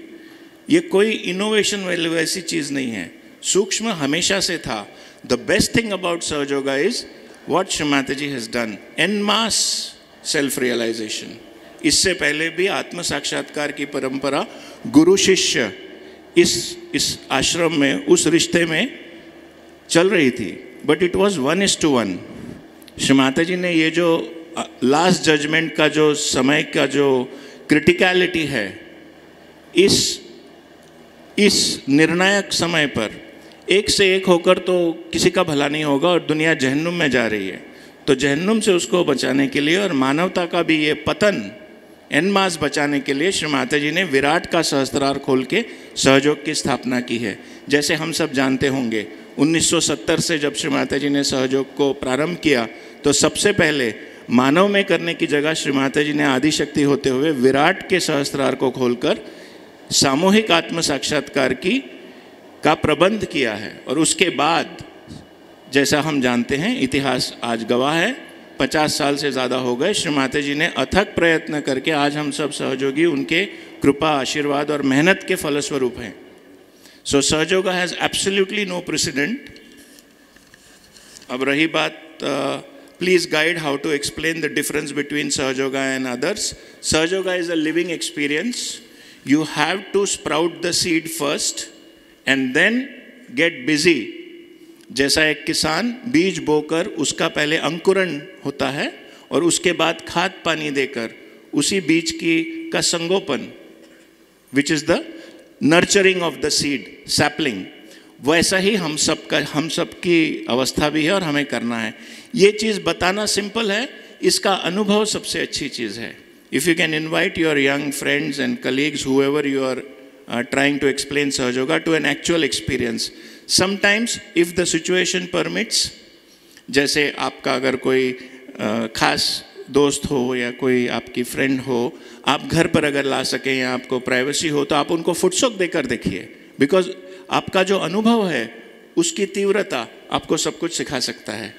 ये कोई इनोवेशन वैसी चीज़ नहीं है. सूक्ष्म हमेशा से था. The best thing about सहयोगा is what Shri Mataji has done. En masse self-realization. इससे पहले भी आत्म साक्षात्कार की परंपरा गुरु शिष्य इस आश्रम में उस रिश्ते में चल रही थी. But it was 1:1. श्री माताजी ने ये जो लास्ट जजमेंट का जो समय का जो क्रिटिकलिटी है इस निर्णायक समय पर एक से एक होकर तो किसी का भला नहीं होगा और दुनिया जहन्नुम में जा रही है. तो जहन्नुम से उसको बचाने के लिए और मानवता का भी ये पतन एन मास बचाने के लिए श्री माताजी ने विराट का सहस्त्रार खोल के सहयोग की स्थापना की है. जैसे हम सब जानते होंगे 1970 से जब श्री माताजी ने सहयोग को प्रारंभ किया तो सबसे पहले मानव में करने की जगह श्री माताजी ने आदिशक्ति होते हुए विराट के सहस्त्रार को खोलकर सामूहिक आत्म साक्षात्कार का प्रबंध किया है. और उसके बाद जैसा हम जानते हैं इतिहास आज गवाह है 50 साल से ज़्यादा हो गए. श्री माताजी ने अथक प्रयत्न करके आज हम सब सहयोगी उनके कृपा आशीर्वाद और मेहनत के फलस्वरूप हैं. So Sahayoga has absolutely no precedent. अब रही बात please guide how to explain the difference between Sahayoga and others. Sahayoga is a living experience. You have to sprout the seed first and then get busy. जैसा एक किसान बीज बोकर उसका पहले अंकुरण होता है और उसके बाद खाद पानी देकर उसी बीज का संगोपन which is the nurturing of the seed sapling, वैसा ही हम सब की अवस्था भी है और हमें करना है. ये चीज़ बताना सिंपल है, इसका अनुभव सबसे अच्छी चीज़ है. If you can invite your young friends and colleagues whoever you are trying to explain Sahajoga to an actual experience. Sometimes if the situation permits, जैसे आपका अगर कोई खास दोस्त हो या कोई आपकी फ्रेंड हो, आप घर पर अगर ला सकें या आपको प्राइवेसी हो तो आप उनको फुटसोक देकर देखिए. बिकॉज आपका जो अनुभव है उसकी तीव्रता आपको सब कुछ सिखा सकता है.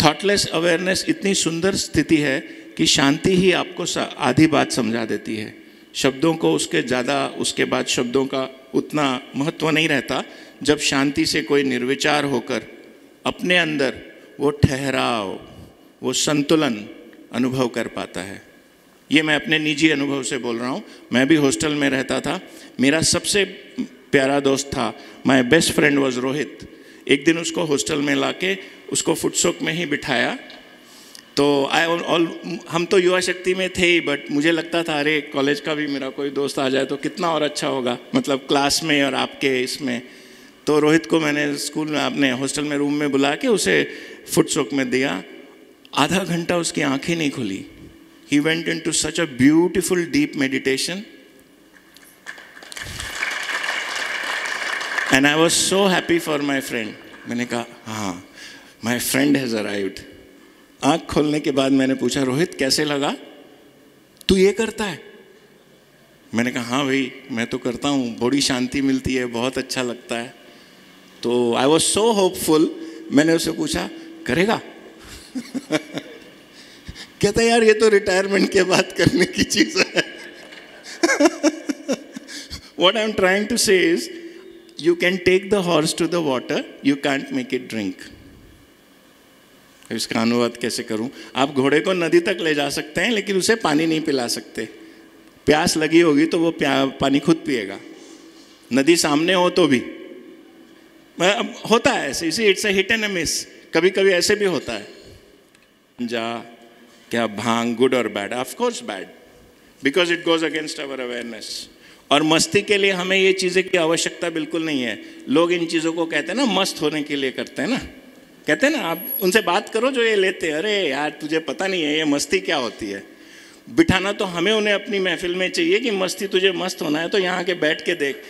थॉटलेस अवेयरनेस इतनी सुंदर स्थिति है कि शांति ही आपको आधी बात समझा देती है. शब्दों को उसके बाद शब्दों का उतना महत्व नहीं रहता जब शांति से कोई निर्विचार होकर अपने अंदर वो ठहराव, वो संतुलन अनुभव कर पाता है. ये मैं अपने निजी अनुभव से बोल रहा हूँ. मैं भी हॉस्टल में रहता था. मेरा सबसे प्यारा दोस्त था, my best friend was Rohit. एक दिन उसको हॉस्टल में लाके उसको फुटसोक में ही बिठाया. तो हम तो युवा शक्ति में थे ही, बट मुझे लगता था अरे कॉलेज का भी मेरा कोई दोस्त आ जाए तो कितना और अच्छा होगा, मतलब क्लास में और आपके इसमें. तो रोहित को मैंने स्कूल में अपने हॉस्टल में रूम में बुला के उसे फुटसोक में दिया. आधा घंटा उसकी आंखें नहीं खुली. He went into such a beautiful deep meditation and I was so happy for my friend. मैंने कहा हाँ, माय फ्रेंड हैज़ अराइव्ड. आँख खोलने के बाद मैंने पूछा रोहित कैसे लगा, तू ये करता है? मैंने कहा हाँ भाई मैं तो करता हूँ, बड़ी शांति मिलती है, बहुत अच्छा लगता है. तो आई वॉज सो होपफुल. मैंने उससे पूछा करेगा? कहता यार ये तो रिटायरमेंट के बाद करने की चीज़ है. What I'm trying to say is you can take the horse to the water, you can't make it drink. इसका अनुवाद कैसे करूं? आप घोड़े को नदी तक ले जा सकते हैं लेकिन उसे पानी नहीं पिला सकते. प्यास लगी होगी तो वो पानी खुद पिएगा. नदी सामने हो तो भी होता है ऐसे. इसी it's a hit and a miss. कभी कभी ऐसे भी होता है. क्या भांग गुड और bad? Of course bad, because it goes against our awareness. और मस्ती के लिए हमें ये चीज़ें की आवश्यकता बिल्कुल नहीं है. लोग इन चीज़ों को कहते हैं ना मस्त होने के लिए करते हैं ना. कहते हैं ना, आप उनसे बात करो जो ये लेते हैं, अरे यार तुझे पता नहीं है ये मस्ती क्या होती है। बिठाना तो हमें उन्हें अपनी महफिल में चाहिए कि मस्ती तुझे मस्त होना है तो यहाँ के बैठ के देख।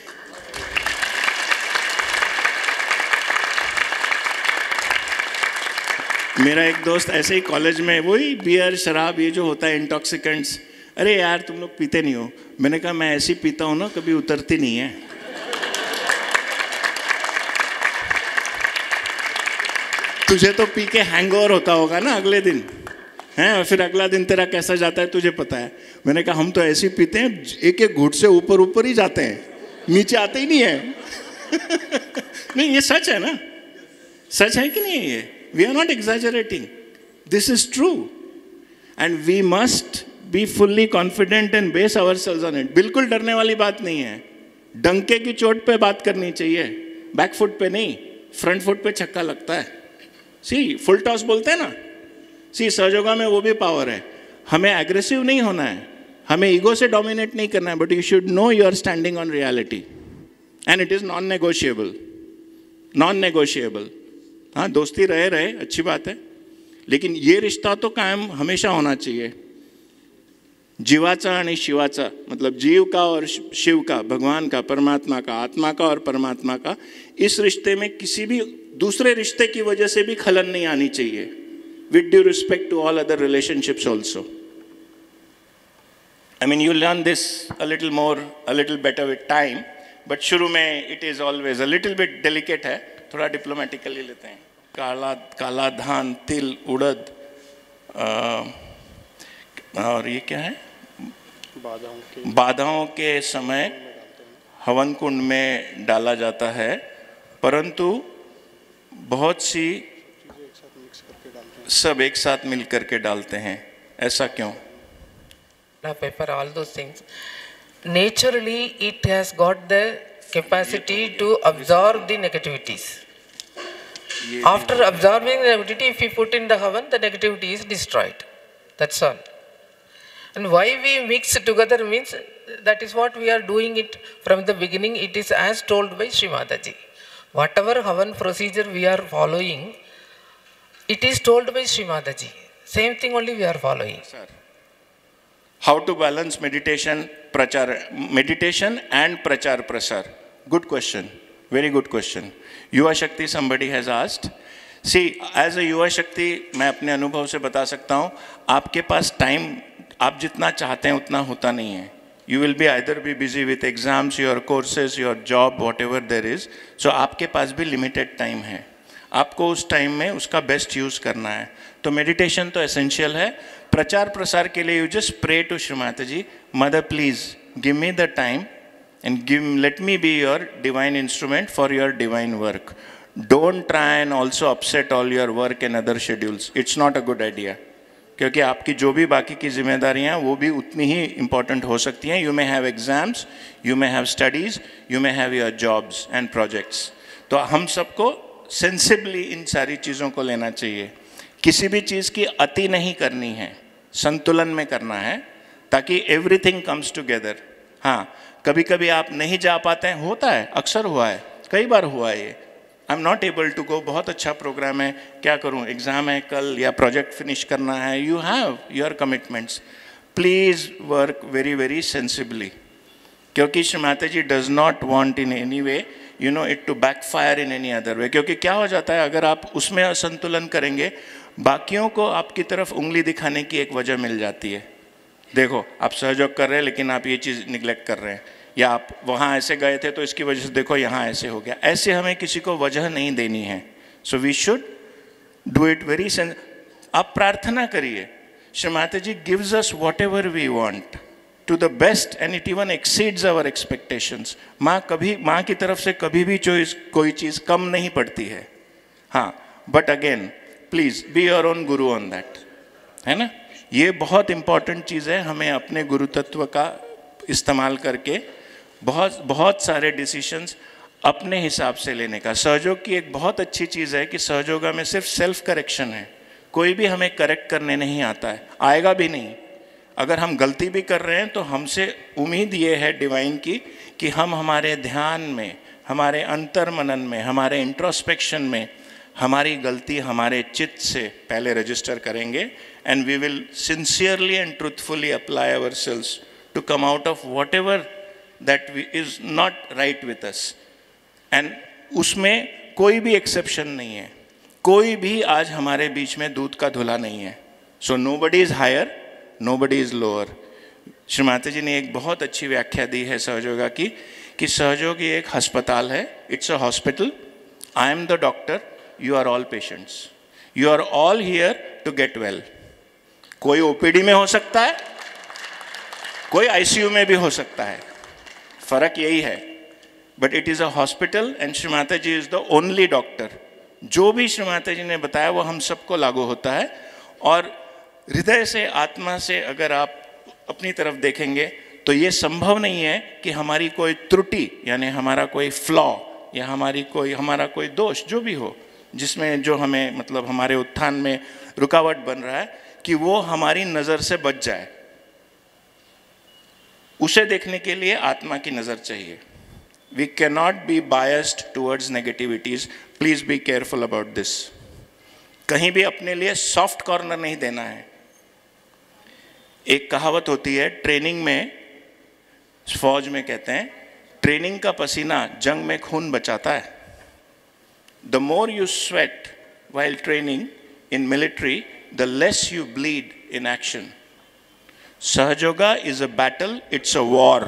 मेरा एक दोस्त ऐसे ही कॉलेज में वही बियर शराब ये जो होता है इंटॉक्सिकेंट्स, अरे यार तुम लोग पीते नहीं हो। मैंने कहा मैं ऐसी पीता हूँ ना, कभी उतरती नहीं है। तुझे तो पी के हैंगओवर होता होगा ना अगले दिन, हैं, और फिर अगला दिन तेरा कैसा जाता है तुझे पता है। मैंने कहा हम तो ऐसे पीते हैं, एक एक घूंट से ऊपर ऊपर ही जाते हैं, नीचे आते ही नहीं है। नहीं, ये सच है ना, सच है कि नहीं है ये? We are not exaggerating, this is true and we must be fully confident and base ourselves on it. बिल्कुल डरने वाली बात नहीं है, डंके की चोट पे बात करनी चाहिए, बैक फुट पे नहीं, फ्रंट फुट पे छक्का लगता है। सी फुल टॉस बोलते हैं ना, सी सहयोगा में वो भी पावर है। हमें एग्रेसिव नहीं होना है, हमें ईगो से डोमिनेट नहीं करना है, but you should know you are standing on reality and it is non negotiable, non negotiable. हाँ, दोस्ती रहे अच्छी बात है, लेकिन ये रिश्ता तो कायम हमेशा होना चाहिए। जीवाचा आणि शिवाचा, मतलब जीव का और शिव का, भगवान का, परमात्मा का, आत्मा का और परमात्मा का, इस रिश्ते में किसी भी दूसरे रिश्ते की वजह से भी खलन नहीं आनी चाहिए, with due respect to all other relationships also. I mean you learn this a little more, a little better with time, but शुरू में it is always a little bit delicate है, थोड़ा डिप्लोमेटिकली लेते हैं। काला धान, तिल, उड़द, और ये क्या है, बाधाओं के समय हवन कुंड में डाला जाता है, परंतु बहुत सी सब एक साथ मिल करके डालते हैं, ऐसा क्यों? Paper, all those things. Naturally, it has got the capacity to absorb the negativities. After absorbing the negativity, if we put in the oven, the negativity is destroyed. That's all. And why we mix together means that is what we are doing it from the beginning. It is as told by Sri Mataji. Whatever Havan procedure we are following, it is told by Sri Mataji. Same thing only we are following. Sir, how to balance meditation, meditation and prachar prasar? Good question. Very good question. Yuva Shakti, somebody has asked. See, as a Yuva Shakti, मैं अपने अनुभव से बता सकता हूँ, आपके पास टाइम आप जितना चाहते हैं उतना होता नहीं है. You will be either be busy with exams, your courses, your job, whatever there is. So आपके पास भी limited time है. आपको उस टाइम में उसका बेस्ट यूज़ करना है. तो मेडिटेशन तो एसेंशियल है. प्रचार प्रसार के लिए you just pray to Shri Mata ji, mother please give me the time and let me be your divine instrument for your divine work. Don't try and also upset all your work and other schedules. It's not a good idea, क्योंकि आपकी जो भी बाकी की जिम्मेदारियां वो भी उतनी ही इंपॉर्टेंट हो सकती हैं. You may have exams, you may have studies, you may have your jobs and projects. तो हम सबको सेंसिबली इन सारी चीज़ों को लेना चाहिए. किसी भी चीज़ की अति नहीं करनी है, संतुलन में करना है, ताकि एवरीथिंग कम्स टुगेदर. हाँ, कभी कभी आप नहीं जा पाते हैं, होता है, अक्सर हुआ है, कई बार हुआ है ये. I am not able to go, बहुत अच्छा प्रोग्राम है, क्या करूँ, एग्ज़ाम है कल या प्रोजेक्ट फिनिश करना है. You have your commitments. Please work very very sensibly, क्योंकि Shri Mata ji does not want in any way you know it to backfire in any other way. क्योंकि क्या हो जाता है, अगर आप उसमें असंतुलन करेंगे, बाकियों को आपकी तरफ उंगली दिखाने की एक वजह मिल जाती है. देखो आप सहयोग कर रहे हैं लेकिन आप ये चीज़ निगलेक्ट कर रहे हैं, या आप वहाँ ऐसे गए थे तो इसकी वजह से देखो यहाँ ऐसे हो गया. ऐसे हमें किसी को वजह नहीं देनी है. So we should do it very आप प्रार्थना करिए, Shri Mata ji gives us whatever we want to the best and it even exceeds our expectations. माँ की तरफ से कभी भी कोई चीज़ कम नहीं पड़ती है. हाँ, but again please be your own Guru on that, है ना. ये बहुत इंपॉर्टेंट चीज़ है, हमें अपने गुरु तत्व का इस्तेमाल करके बहुत सारे डिसीशंस अपने हिसाब से लेने का. सहयोग की एक बहुत अच्छी चीज़ है कि सहयोगा में सिर्फ सेल्फ करेक्शन है. कोई भी हमें करेक्ट करने नहीं आता है, आएगा भी नहीं. अगर हम गलती भी कर रहे हैं तो हमसे उम्मीद ये है डिवाइन की कि हम हमारे ध्यान में, हमारे अंतर्मनन में, हमारे इंट्रोस्पेक्शन में हमारी गलती हमारे चित्त से पहले रजिस्टर करेंगे, and we will sincerely and truthfully apply ourselves to come out of whatever that is not right with us. एंड उसमें कोई भी एक्सेप्शन नहीं है, कोई भी आज हमारे बीच में दूध का धुला नहीं है। So nobody is higher, nobody is lower. Shri Mata ji ने एक बहुत अच्छी व्याख्या दी है सहयोगा की, कि सहयोगी एक अस्पताल है, it's a hospital, I am the doctor, you are all patients, you are all here to get well. कोई ओपीडी में हो सकता है, कोई आईसीयू में भी हो सकता है, फर्क यही है, but it is a hospital and Shri Mata ji is the only doctor. जो भी श्री माता जी ने बताया वो हम सबको लागू होता है। और हृदय से, आत्मा से अगर आप अपनी तरफ देखेंगे तो ये संभव नहीं है कि हमारी कोई त्रुटि, यानी हमारा कोई फ्लॉ या हमारा कोई दोष जो भी हो, जिसमें जो हमें मतलब हमारे उत्थान में रुकावट बन रहा है, कि वो हमारी नज़र से बच जाए। उसे देखने के लिए आत्मा की नज़र चाहिए। We cannot be biased towards negativities. Please be careful about this. कहीं भी अपने लिए सॉफ्ट कॉर्नर नहीं देना है। एक कहावत होती है ट्रेनिंग में, फौज में कहते हैं, ट्रेनिंग का पसीना जंग में खून बचाता है। The more you sweat while training in military, the less you bleed in action. Sahajoga is a battle, it's a war.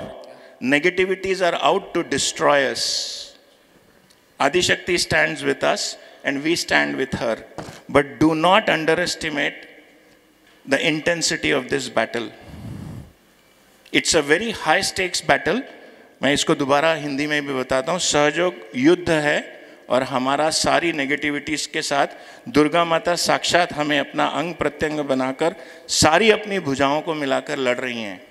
Negativities are out to destroy us. Adi Shakti stands with us and we stand with her. But do not underestimate the intensity of this battle. It's a very high stakes battle. मैं इसको दोबारा हिंदी में भी बताता हूँ। सहयोग युद्ध है और हमारा सारी नेगेटिविटीज के साथ दुर्गा माता साक्षात हमें अपना अंग प्रत्यंग बनाकर सारी अपनी भुजाओं को मिलाकर लड़ रही हैं।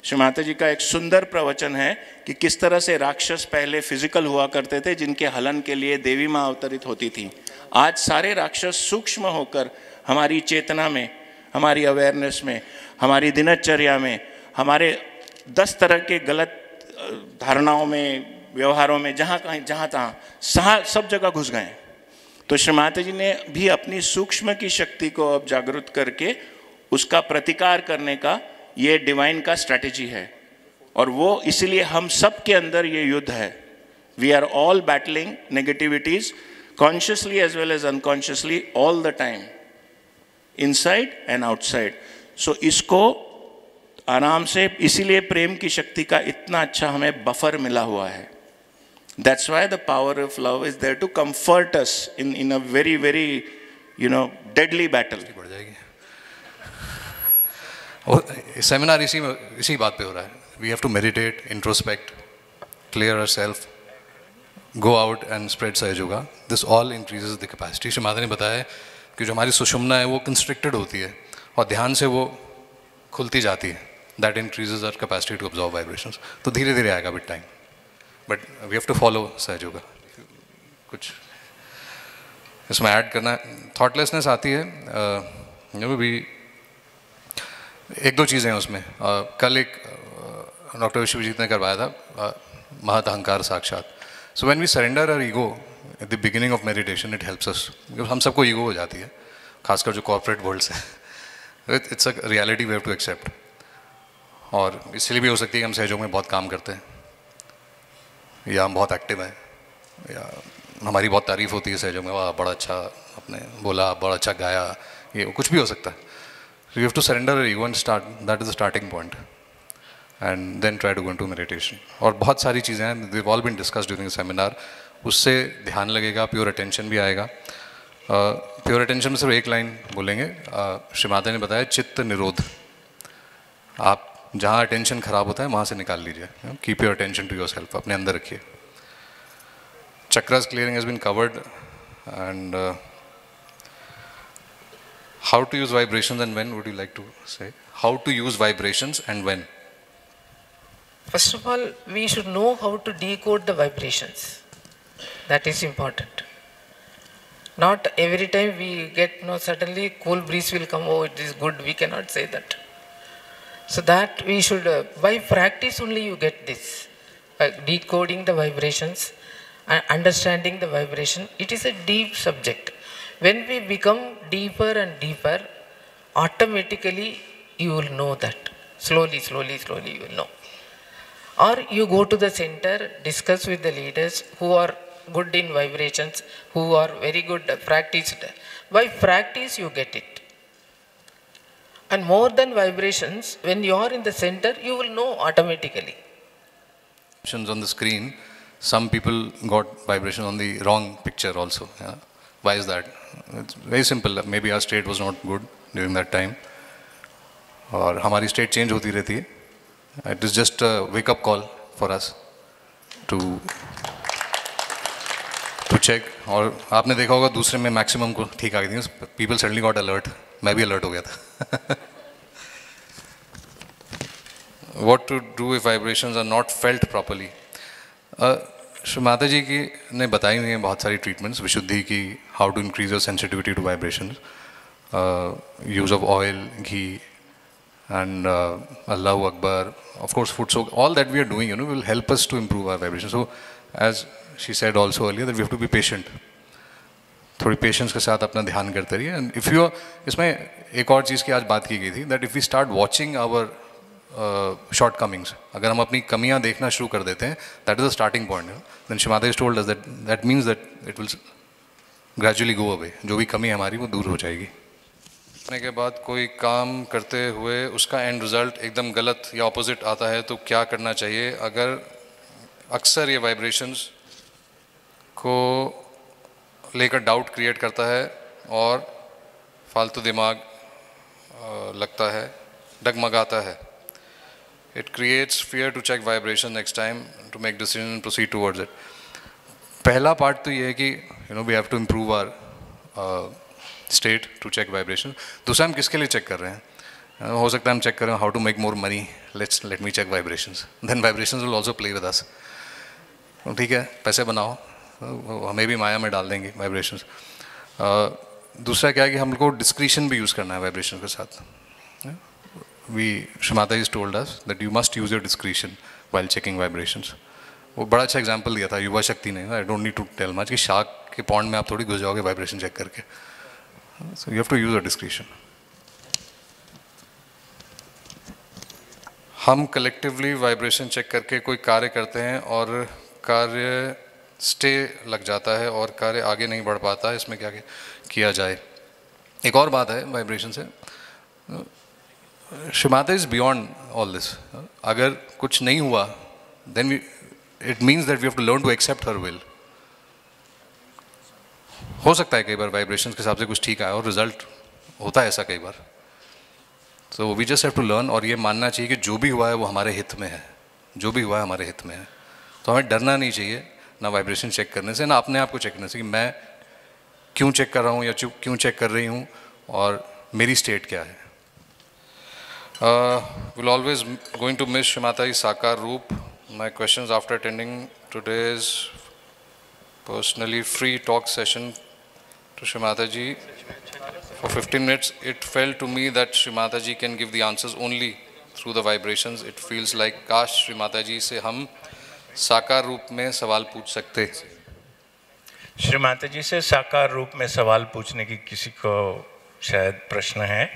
श्री माता जी का एक सुंदर प्रवचन है कि किस तरह से राक्षस पहले फिजिकल हुआ करते थे, जिनके हलन के लिए देवी माँ अवतरित होती थी। आज सारे राक्षस सूक्ष्म होकर हमारी चेतना में, हमारी अवेयरनेस में, हमारी दिनचर्या में, हमारे 10 तरह के गलत धारणाओं में, व्यवहारों में, जहाँ तहाँ सब जगह घुस गए। तो श्री माता जी ने भी अपनी सूक्ष्म की शक्ति को अब जागृत करके उसका प्रतिकार करने का ये डिवाइन का स्ट्रैटेजी है। और वो इसलिए हम सब के अंदर ये युद्ध है। We are all battling negativities consciously as well as unconsciously all the time, inside and outside. So इसको आराम से, इसीलिए प्रेम की शक्ति का इतना अच्छा हमें बफर मिला हुआ है। That's why the power of love is there to comfort us in a very very deadly battle. बढ़ जाएगी। और सेमिनार इसी बात पे हो रहा है। We have to meditate, introspect, clear ourself, go out and spread Sahayoga. This all increases the capacity. Shri Mata ने बताया कि जो हमारी सुषुम्ना है वो कंस्ट्रिक्टेड होती है और ध्यान से वो खुलती जाती है। That increases our capacity to observe vibrations. तो धीरे धीरे आएगा with time, but we have to follow Sahayoga. कुछ इसमें ऐड करना, थॉटलेसनेस आती है भी। एक दो चीज़ें हैं उसमें। कल एक डॉक्टर विश्वजीत ने करवाया था, महत अहंकार साक्षात। So when we surrender our ego at the beginning of meditation, it helps us. हम सबको ईगो हो जाती है, खासकर जो कॉर्पोरेट वर्ल्ड से। It's a reality we have to accept. और इसलिए भी हो सकती है कि हम सहयोग में बहुत काम करते हैं, या हम बहुत एक्टिव हैं, या हमारी बहुत तारीफ होती है सहयोग में, वाह बड़ा अच्छा आपने बोला, बड़ा अच्छा गाया, ये कुछ भी हो सकता है। You have to surrender your ego and start. That is the starting point, and then try to go into meditation. और बहुत सारी चीज़ें हैं, they've all been discussed during the seminar. उससे ध्यान लगेगा, प्योर अटेंशन भी आएगा। प्योर अटेंशन में सिर्फ एक लाइन बोलेंगे। श्री माता ने बताया चित्त निरोध। आप जहाँ अटेंशन खराब होता है वहाँ से निकाल लीजिए। Keep your attention to yourself, अपने अंदर रखिए। Chakras clearing has been covered, and how to use vibrations and when, would you like to say? How to use vibrations and when? First of all, we should know how to decode the vibrations. That is important. Not every time we get, suddenly cool breeze will come, oh it is good, we cannot say that. So that we should, by practice only you get this, decoding the vibrations. and understanding the vibration. It is a deep subject. When we become deeper and deeper, automatically you will know that. Slowly, slowly, slowly you will know. Or you go to the center, discuss with the leaders who are good in vibrations, who are very good practiced. By practice you get it. And more than vibrations, when you are in the center, you will know automatically. On the screen, some people got vibration on the wrong picture also. Yeah? Why is that? It's very simple. Maybe our state was not good during that time. और हमारी state change होती रहती है. It is just a wake-up call for us to check. और आपने देखा होगा दूसरे में maximum को ठीक आ गई थी. People suddenly got alert. मैं भी alert हो गया था. What to do if vibrations are not felt properly? Shri Mata जी की ने बताई हुई हैं बहुत सारी ट्रीटमेंट्स विशुद्धि की, how to increase your sensitivity to vibrations, use of oil, ghee and Allahu Akbar, of course food. So all that we are doing, will help us to improve our vibration. So as she said also earlier, that we have to be patient. थोड़ी पेशेंस के साथ अपना ध्यान करते रहिए. एंड इफ़ यू, इसमें एक और चीज़ की आज बात की गई थी, that if we start watching our shortcomings, अगर हम अपनी कमियां देखना शुरू कर देते हैं, that is the starting point. Then Shri Mata ji told us that means that it will gradually go away. जो भी कमी हमारी वो दूर हो जाएगी. करने के बाद कोई काम करते हुए उसका एंड रिज़ल्ट एकदम गलत या ऑपोजिट आता है तो क्या करना चाहिए? अगर अक्सर ये वाइब्रेशंस को लेकर डाउट क्रिएट करता है और फालतू दिमाग लगता है, डगमगाता है. It creates fear to check vibration next time to make decision proceed towards it. पहला पार्ट तो ये है कि we have to improve our state to check vibration. दूसरा, हम किसके लिए चेक कर रहे हैं? हो सकता है हम चेक कर रहे हैं how to make more money, let me check vibrations. Then vibrations will also play with us. ठीक है, पैसे बनाओ, हमें भी माया में डाल देंगे वाइब्रेशंस. दूसरा क्या है कि हम लोग को डिस्क्रिशन भी यूज़ करना है वाइब्रेशन के साथ. Shri Mata ji told us that you must use your discretion while checking vibrations. वो बड़ा अच्छा एग्जांपल दिया था युवा शक्ति ने. I don't need to tell much कि शार्क के पॉन्ड में आप थोड़ी घुस जाओगे वाइब्रेशन चेक करके. So you have to use a discretion. हम कलेक्टिवली वाइब्रेशन चेक करके कोई कार्य करते हैं और कार्य स्टे लग जाता है और कार्य आगे नहीं बढ़ पाता है. इसमें क्या किया जाए? एक और बात है वाइब्रेशन से, Shri Mata is beyond all this. अगर कुछ नहीं हुआ then it means that we have to learn to accept her will. हो सकता है कई बार वाइब्रेशन के हिसाब से कुछ ठीक आया और रिजल्ट होता है ऐसा कई बार. So we just have to learn और ये मानना चाहिए कि जो भी हुआ है वो हमारे हित में है. जो भी हुआ है हमारे हित में है. तो हमें डरना नहीं चाहिए ना वाइब्रेशन चेक करने से, ना अपने आप को चेक करने से कि मैं क्यों चेक कर रहा हूँ या क्यों चेक कर रही हूँ और मेरी स्टेट क्या है. Will always going to miss Shri Mata ji साकार रूप. My questions after attending today's personally free talk session to Shri Mataji for 15 minutes, it felt to me that Shri Mataji can give the answers only through the vibrations. It feels like काश Shri Mataji से हम साकार रूप में सवाल पूछ सकते. श्री माता जी से साकार रूप में सवाल पूछने की किसी को शायद प्रश्न है.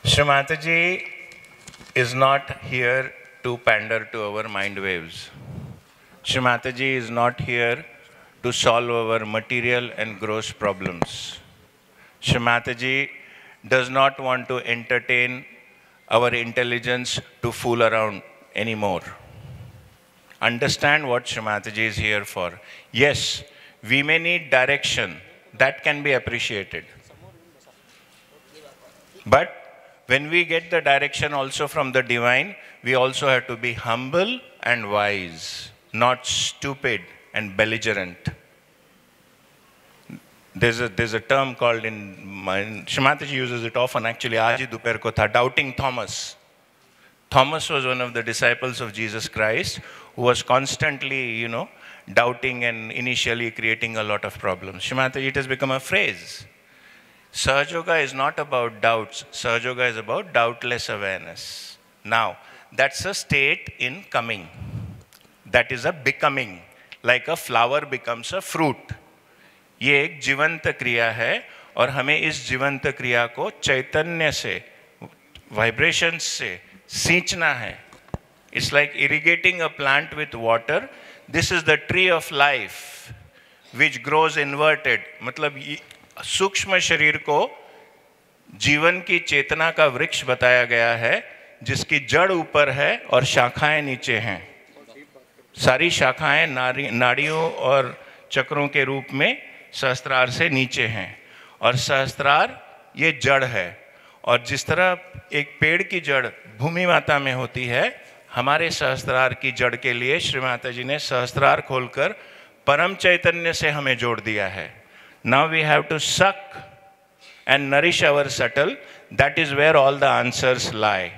श्री माता जी is not here to pander to our mind waves. Shri Mata Ji is not here to solve our material and gross problems. Shri Mata Ji does not want to entertain our intelligence to fool around anymore. Understand what Shri Mata Ji is here for. Yes, we may need direction. That can be appreciated. But when we get the direction also from the divine, we also have to be humble and wise, not stupid and belligerent. There's a term called Shri Mata Ji uses it often actually, आज ही दोपहर को था, doubting Thomas. Thomas was one of the disciples of Jesus Christ who was constantly, doubting and initially creating a lot of problems. Shri Mata Ji, it has become a phrase. Sahaja Yoga is not about doubts. Sahaja Yoga is about doubtless awareness. Now, that's a state in coming. That is a becoming. like a flower becomes a fruit. ये एक जीवंत क्रिया है और हमें इस जीवंत क्रिया को चैतन्य से, वाइब्रेशंस से सींचना है. It's like irrigating a plant with water. This is the tree of life which grows inverted. मतलब सूक्ष्म शरीर को जीवन की चेतना का वृक्ष बताया गया है, जिसकी जड़ ऊपर है और शाखाएं नीचे हैं. सारी शाखाएं नाड़ियों और चक्रों के रूप में सहस्त्रार से नीचे हैं, और सहस्त्रार ये जड़ है. और जिस तरह एक पेड़ की जड़ भूमि माता में होती है, हमारे सहस्त्रार की जड़ के लिए श्री माता जी ने सहस्त्रार खोलकर परम चैतन्य से हमें जोड़ दिया है. Now we have to suck and nourish our subtle. That is where all the answers lie.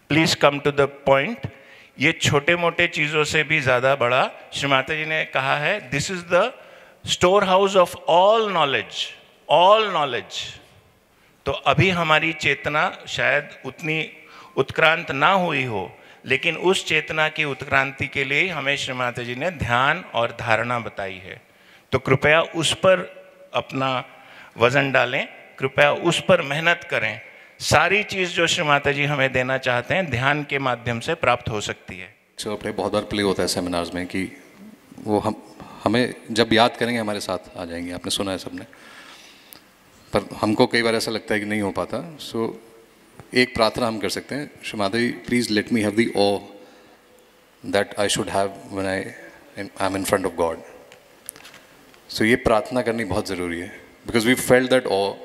Please come to the point. ये छोटे मोटे चीज़ों से भी ज़्यादा बड़ा श्री माता जी ने कहा है, this is the store house of all knowledge, all knowledge. तो अभी हमारी चेतना शायद उतनी उत्क्रांत ना हुई हो, लेकिन उस चेतना की उत्क्रांति के लिए हमें श्री माता जी ने ध्यान और धारणा बताई है. तो कृपया उस पर अपना वजन डालें, कृपया उस पर मेहनत करें. सारी चीज़ जो श्री माता जी हमें देना चाहते हैं ध्यान के माध्यम से प्राप्त हो सकती है. प्ले बहुत बार प्ले होता है सेमिनार्स में कि वो हमें जब याद करेंगे हमारे साथ आ जाएंगे. आपने सुना है सबने, पर हमको कई बार ऐसा लगता है कि नहीं हो पाता. सो एक प्रार्थना हम कर सकते हैं. Shri Mata ji, please let me have the awe that I should have when I am in front of God. So ये प्रार्थना करनी बहुत ज़रूरी है, because we felt that awe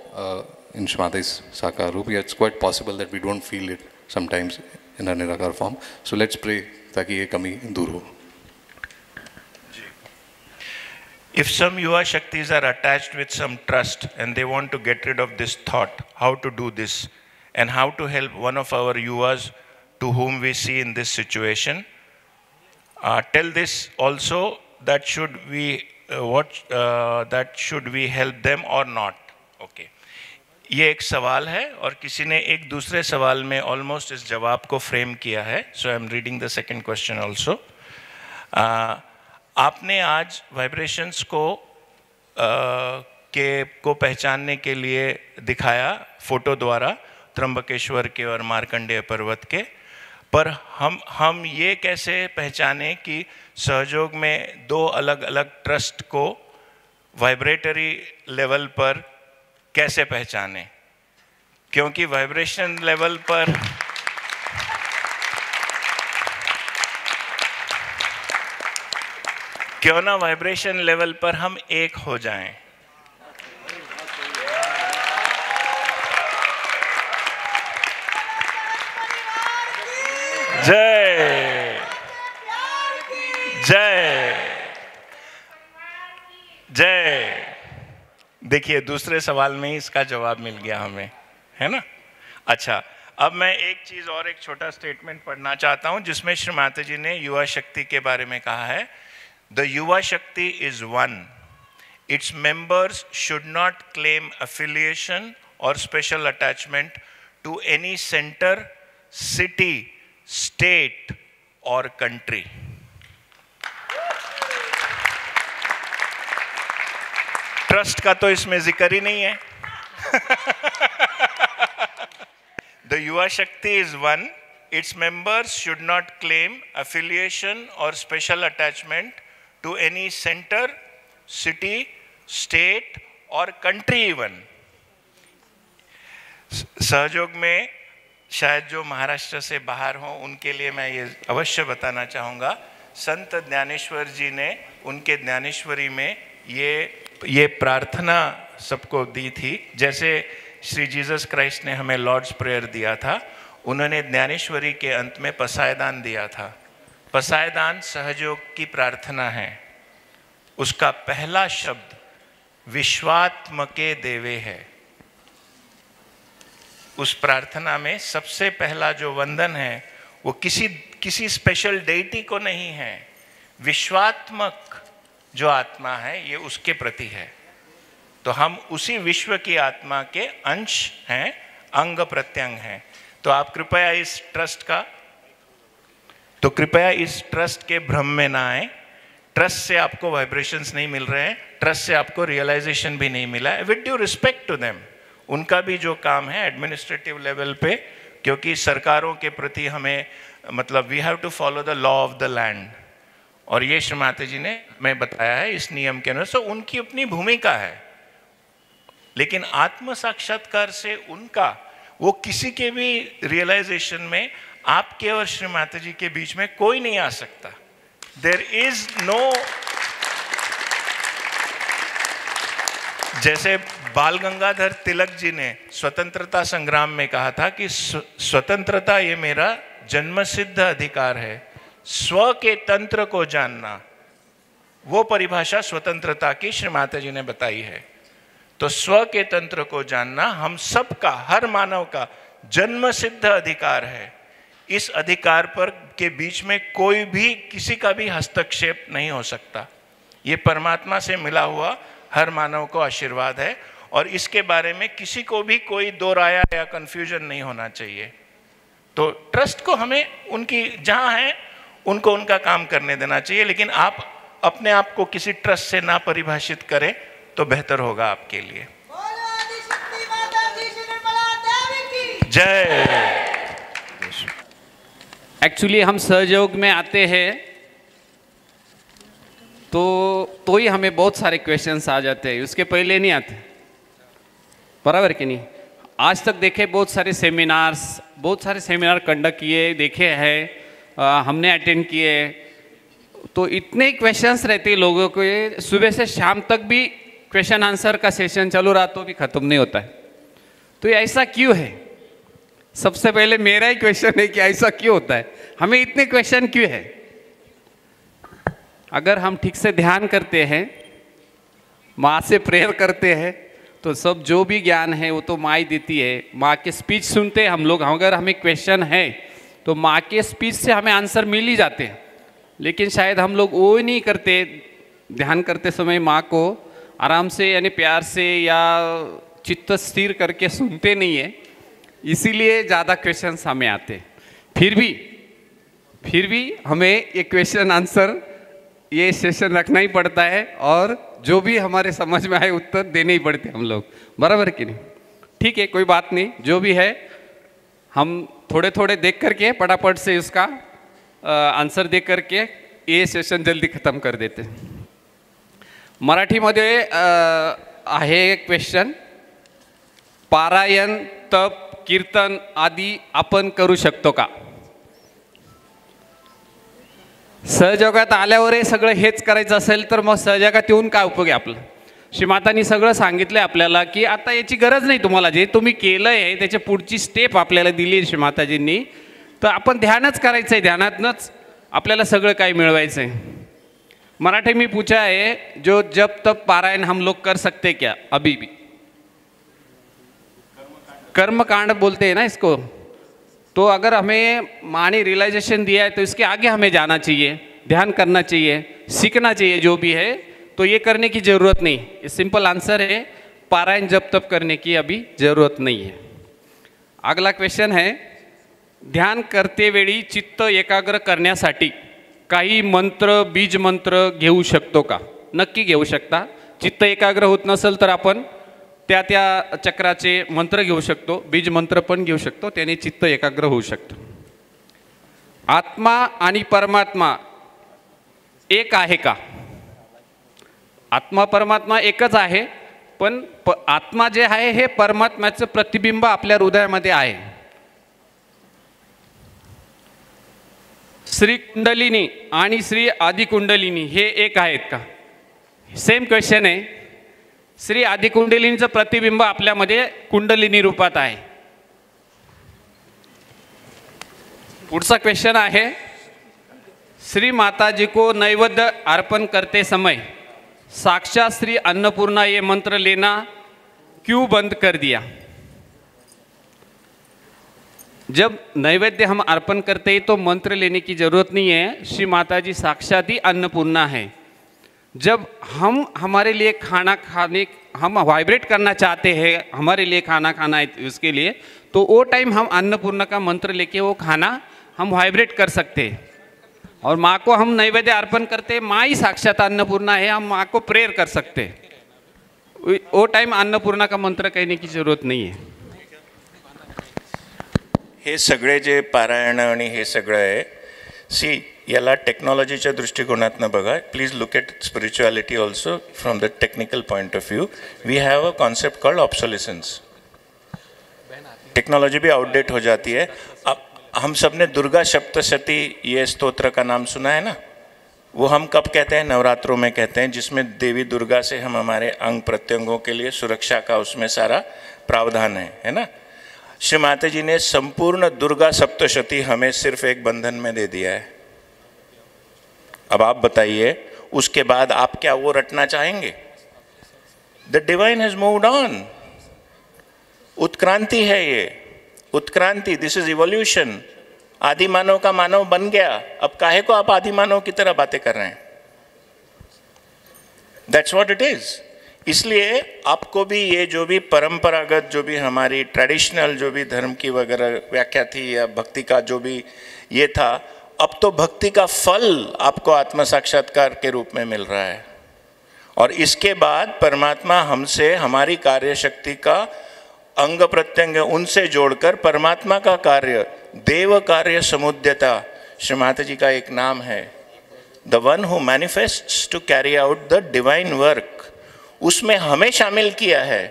in Shrimati's Sakar Roop. It's quite possible that we don't feel it sometimes in a Nirakar form. So let's pray ताकि ये कमी दूर हो. If some Yuva Shaktis are attached with some trust and they want to get rid of this thought, how to do this and how to help one of our Yuvas to whom we see in this situation, tell this also, that should we help them or not? Okay. ये एक सवाल है और किसी ने एक दूसरे सवाल में ऑलमोस्ट इस जवाब को फ्रेम किया है. So I am reading the second question also. आपने आज वाइब्रेशंस को पहचानने के लिए दिखाया फोटो द्वारा त्र्यंबकेश्वर के और मार्कंडेय पर्वत के, पर हम ये कैसे पहचाने कि सहयोग में दो अलग अलग ट्रस्ट को वाइब्रेटरी लेवल पर कैसे पहचाने? क्योंकि वाइब्रेशन लेवल पर क्यों ना वाइब्रेशन लेवल पर हम एक हो जाएं. जय जय जय. देखिए, दूसरे सवाल में ही इसका जवाब मिल गया हमें, है ना. अच्छा, अब मैं एक चीज़ और, एक छोटा स्टेटमेंट पढ़ना चाहता हूं जिसमें श्री माता जी ने युवा शक्ति के बारे में कहा है. The Yuva Shakti is one. Its members should not claim affiliation और special attachment to any center, city, state और कंट्री. ट्रस्ट का तो इसमें जिक्र ही नहीं है. The Yuva Shakti is one. Its members should not claim affiliation और special attachment to any center, city, state और कंट्री इवन. सहयोग में शायद जो महाराष्ट्र से बाहर हों उनके लिए मैं ये अवश्य बताना चाहूँगा, संत ज्ञानेश्वर जी ने उनके ज्ञानेश्वरी में ये प्रार्थना सबको दी थी. जैसे श्री जीसस क्राइस्ट ने हमें लॉर्ड्स प्रेयर दिया था, उन्होंने ज्ञानेश्वरी के अंत में पसायदान दिया था. पसायदान सहयोग की प्रार्थना है. उसका पहला शब्द विश्वात्मके देवे है. उस प्रार्थना में सबसे पहला जो वंदन है वो किसी स्पेशल डेइटी को नहीं है. विश्वात्मक जो आत्मा है ये उसके प्रति है. तो हम उसी विश्व की आत्मा के अंश हैं, अंग प्रत्यंग हैं. तो आप कृपया इस ट्रस्ट के भ्रम में ना आए. ट्रस्ट से आपको वाइब्रेशंस नहीं मिल रहे हैं, ट्रस्ट से आपको रियलाइजेशन भी नहीं मिला है। With due respect to them, उनका भी जो काम है एडमिनिस्ट्रेटिव लेवल पे, क्योंकि सरकारों के प्रति हमें मतलब we have to follow the law of the land, और ये श्री माता जी ने मैं बताया है इस नियम के अनुसार। तो उनकी अपनी भूमिका है, लेकिन आत्म साक्षात्कार से उनका वो किसी के भी रियलाइजेशन में आपके और श्री माता जी के बीच में कोई नहीं आ सकता। देयर इज नो, जैसे बाल गंगाधर तिलक जी ने स्वतंत्रता संग्राम में कहा था कि स्वतंत्रता ये मेरा जन्मसिद्ध अधिकार है, स्व के तंत्र को जानना, वो परिभाषा स्वतंत्रता की श्री माता जी ने बताई है। तो स्व के तंत्र को जानना हम सबका, हर मानव का जन्मसिद्ध अधिकार है। इस अधिकार पर के बीच में कोई भी किसी का भी हस्तक्षेप नहीं हो सकता। ये परमात्मा से मिला हुआ हर मानव को आशीर्वाद है, और इसके बारे में किसी को भी कोई दो राया या कंफ्यूजन नहीं होना चाहिए। तो ट्रस्ट को हमें उनकी जहाँ है उनको उनका काम करने देना चाहिए, लेकिन आप अपने आप को किसी ट्रस्ट से ना परिभाषित करें तो बेहतर होगा आपके लिए। जय। एक्चुअली हम सहयोग में आते हैं तो ही हमें बहुत सारे क्वेश्चंस आ जाते हैं, उसके पहले नहीं आते, बराबर कि नहीं। आज तक देखे बहुत सारे सेमिनार कंडक्ट किए, देखे हैं, हमने अटेंड किए, तो इतने क्वेश्चंस रहते लोगों के, सुबह से शाम तक भी क्वेश्चन आंसर का सेशन चालू रहा तो भी ख़त्म नहीं होता है। तो ये ऐसा क्यों है? सबसे पहले मेरा ही क्वेश्चन है कि ऐसा क्यों होता है, हमें इतने क्वेश्चन क्यों है? अगर हम ठीक से ध्यान करते हैं, माँ से प्रेयर करते हैं, तो सब जो भी ज्ञान है वो तो माँ ही देती है। माँ के स्पीच सुनते हैं हम लोग, अगर हमें क्वेश्चन है तो माँ के स्पीच से हमें आंसर मिल ही जाते हैं, लेकिन शायद हम लोग वो नहीं करते। ध्यान करते समय माँ को आराम से यानी प्यार से या चित्त स्थिर करके सुनते नहीं है, इसीलिए ज़्यादा क्वेश्चंस हमें आते हैं। फिर भी हमें ये क्वेश्चन आंसर ये सेशन रखना ही पड़ता है, और जो भी हमारे समझ में आए उत्तर देने ही पड़ते हम लोग, बराबर कि नहीं? ठीक है, कोई बात नहीं, जो भी है हम थोड़े थोड़े देख करके फटाफट से उसका आंसर दे करके ये सेशन जल्दी ख़त्म कर देते। मराठीमध्ये आहे क्वेश्चन, पारायण, तप, कीर्तन आदी आपण करू शकतो का? सहयोगात आल्यावर हे सगळं हेच करायचं असेल तर मग सहयोगात येऊन काय उपयोग आहे आपला? श्रीमातांनी सगळं सांगितलं आपल्याला की आता याची गरज नाही तुम्हाला, जे तुम्ही केलं आहे त्याच्या पुढची स्टेप आपल्याला दिली आहे श्रीमाताजींनी, तर आपण ध्यानच करायचं आहे, ध्यानातनंच आपल्याला सगळं काही मिळवायचं आहे। मराठी में पूछा है, जो जब तब पारायण हम लोग कर सकते क्या अभी भी? कर्मकांड बोलते हैं ना इसको। तो अगर हमें माँ ने रियलाइजेशन दिया है तो इसके आगे हमें जाना चाहिए, ध्यान करना चाहिए, सीखना चाहिए जो भी है, तो ये करने की ज़रूरत नहीं। ये सिंपल आंसर है, पारायण जब तब करने की अभी ज़रूरत नहीं है। अगला क्वेश्चन है, ध्यान करते वेळी चित्त एकाग्र करण्यासाठी काही मंत्र, बीज मंत्र घेऊ शकतो का? नक्की घेऊ शकता। चित्त एकाग्र होत नसेल तर आपण त्या चक्राचे मंत्र घेऊ शकतो, बीज मंत्र पण घेऊ शकतो, त्याने चित्त एकाग्र होऊ शकतं। आत्मा आणि परमात्मा एक आहे का? आत्मा परमात्मा एकच आहे, पण आत्मा जे आहे हे परमात्म्याचं प्रतिबिंब आपल्या हृदयामध्ये आहे। श्री कुंडलिनी आणि श्री आदि कुंडलिनी हे एक आहेत का? सेम क्वेश्चन आहे। श्री आदि कुंडलिनीचं प्रतिबिंब आपल्यामध्ये कुंडलिनी रूपात आहे। पुढचा क्वेश्चन आहे, श्री माता जी को नैवेद्य अर्पण करते समय साक्षात श्री अन्नपूर्णा ये मंत्र लेना क्यों बंद कर दिया? जब नैवेद्य हम अर्पण करते हैं तो मंत्र लेने की ज़रूरत नहीं है, श्री माता जी साक्षात ही अन्नपूर्णा है। जब हम हमारे लिए खाना खाने, हम वाइब्रेट करना चाहते हैं, हमारे लिए खाना खाना है उसके लिए, तो वो टाइम हम अन्नपूर्णा का मंत्र लेके वो खाना हम वाइब्रेट कर सकते हैं। और माँ को हम नैवेद्य अर्पण करते, माँ ही साक्षात अन्नपूर्णा है, हम माँ को प्रेयर कर सकते। वो टाइम अन्नपूर्णा का मंत्र कहने की जरूरत नहीं है। हे सगळे जे पारायण आणि हे सगळं आहे, सी याला टेक्नॉलॉजीच्या दृष्टिकोनातनं बघा. Please look at spirituality also from the technical point of view. We have a concept called obsolescence. Technology भी आउटडेट हो जाती है. अब हम सब ने दुर्गा सप्तशती ये स्तोत्र का नाम सुना है ना. वो हम कब कहते हैं? नवरात्रों में कहते हैं, जिसमें देवी दुर्गा से हम हमारे अंग प्रत्यंगों के लिए सुरक्षा का उसमें सारा प्रावधान है ना. श्री माता जी ने संपूर्ण दुर्गा सप्तशती हमें सिर्फ एक बंधन में दे दिया है. अब आप बताइए उसके बाद आप क्या वो रटना चाहेंगे? The divine has moved on. उत्क्रांति है ये, उत्क्रांति. This is evolution. आदि मानव का मानव बन गया. अब काहे को आप आदि मानव की तरह बातें कर रहे हैं? That's what it is. इसलिए आपको भी ये जो भी परंपरागत, जो भी हमारी ट्रेडिशनल जो भी धर्म की वगैरह व्याख्या थी या भक्ति का जो भी ये था, अब तो भक्ति का फल आपको आत्म साक्षात्कार के रूप में मिल रहा है. और इसके बाद परमात्मा हमसे हमारी कार्य शक्ति का अंग प्रत्यंग उनसे जोड़कर परमात्मा का कार्य, देव कार्य समुद्यता, श्री माता जी का एक नाम है, the one who manifests to carry out the divine work, उसमें हमें शामिल किया है.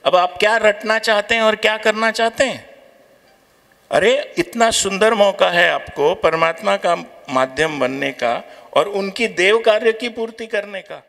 अब आप क्या रटना चाहते हैं और क्या करना चाहते हैं? अरे इतना सुंदर मौका है आपको परमात्मा का माध्यम बनने का और उनकी देव कार्य की पूर्ति करने का.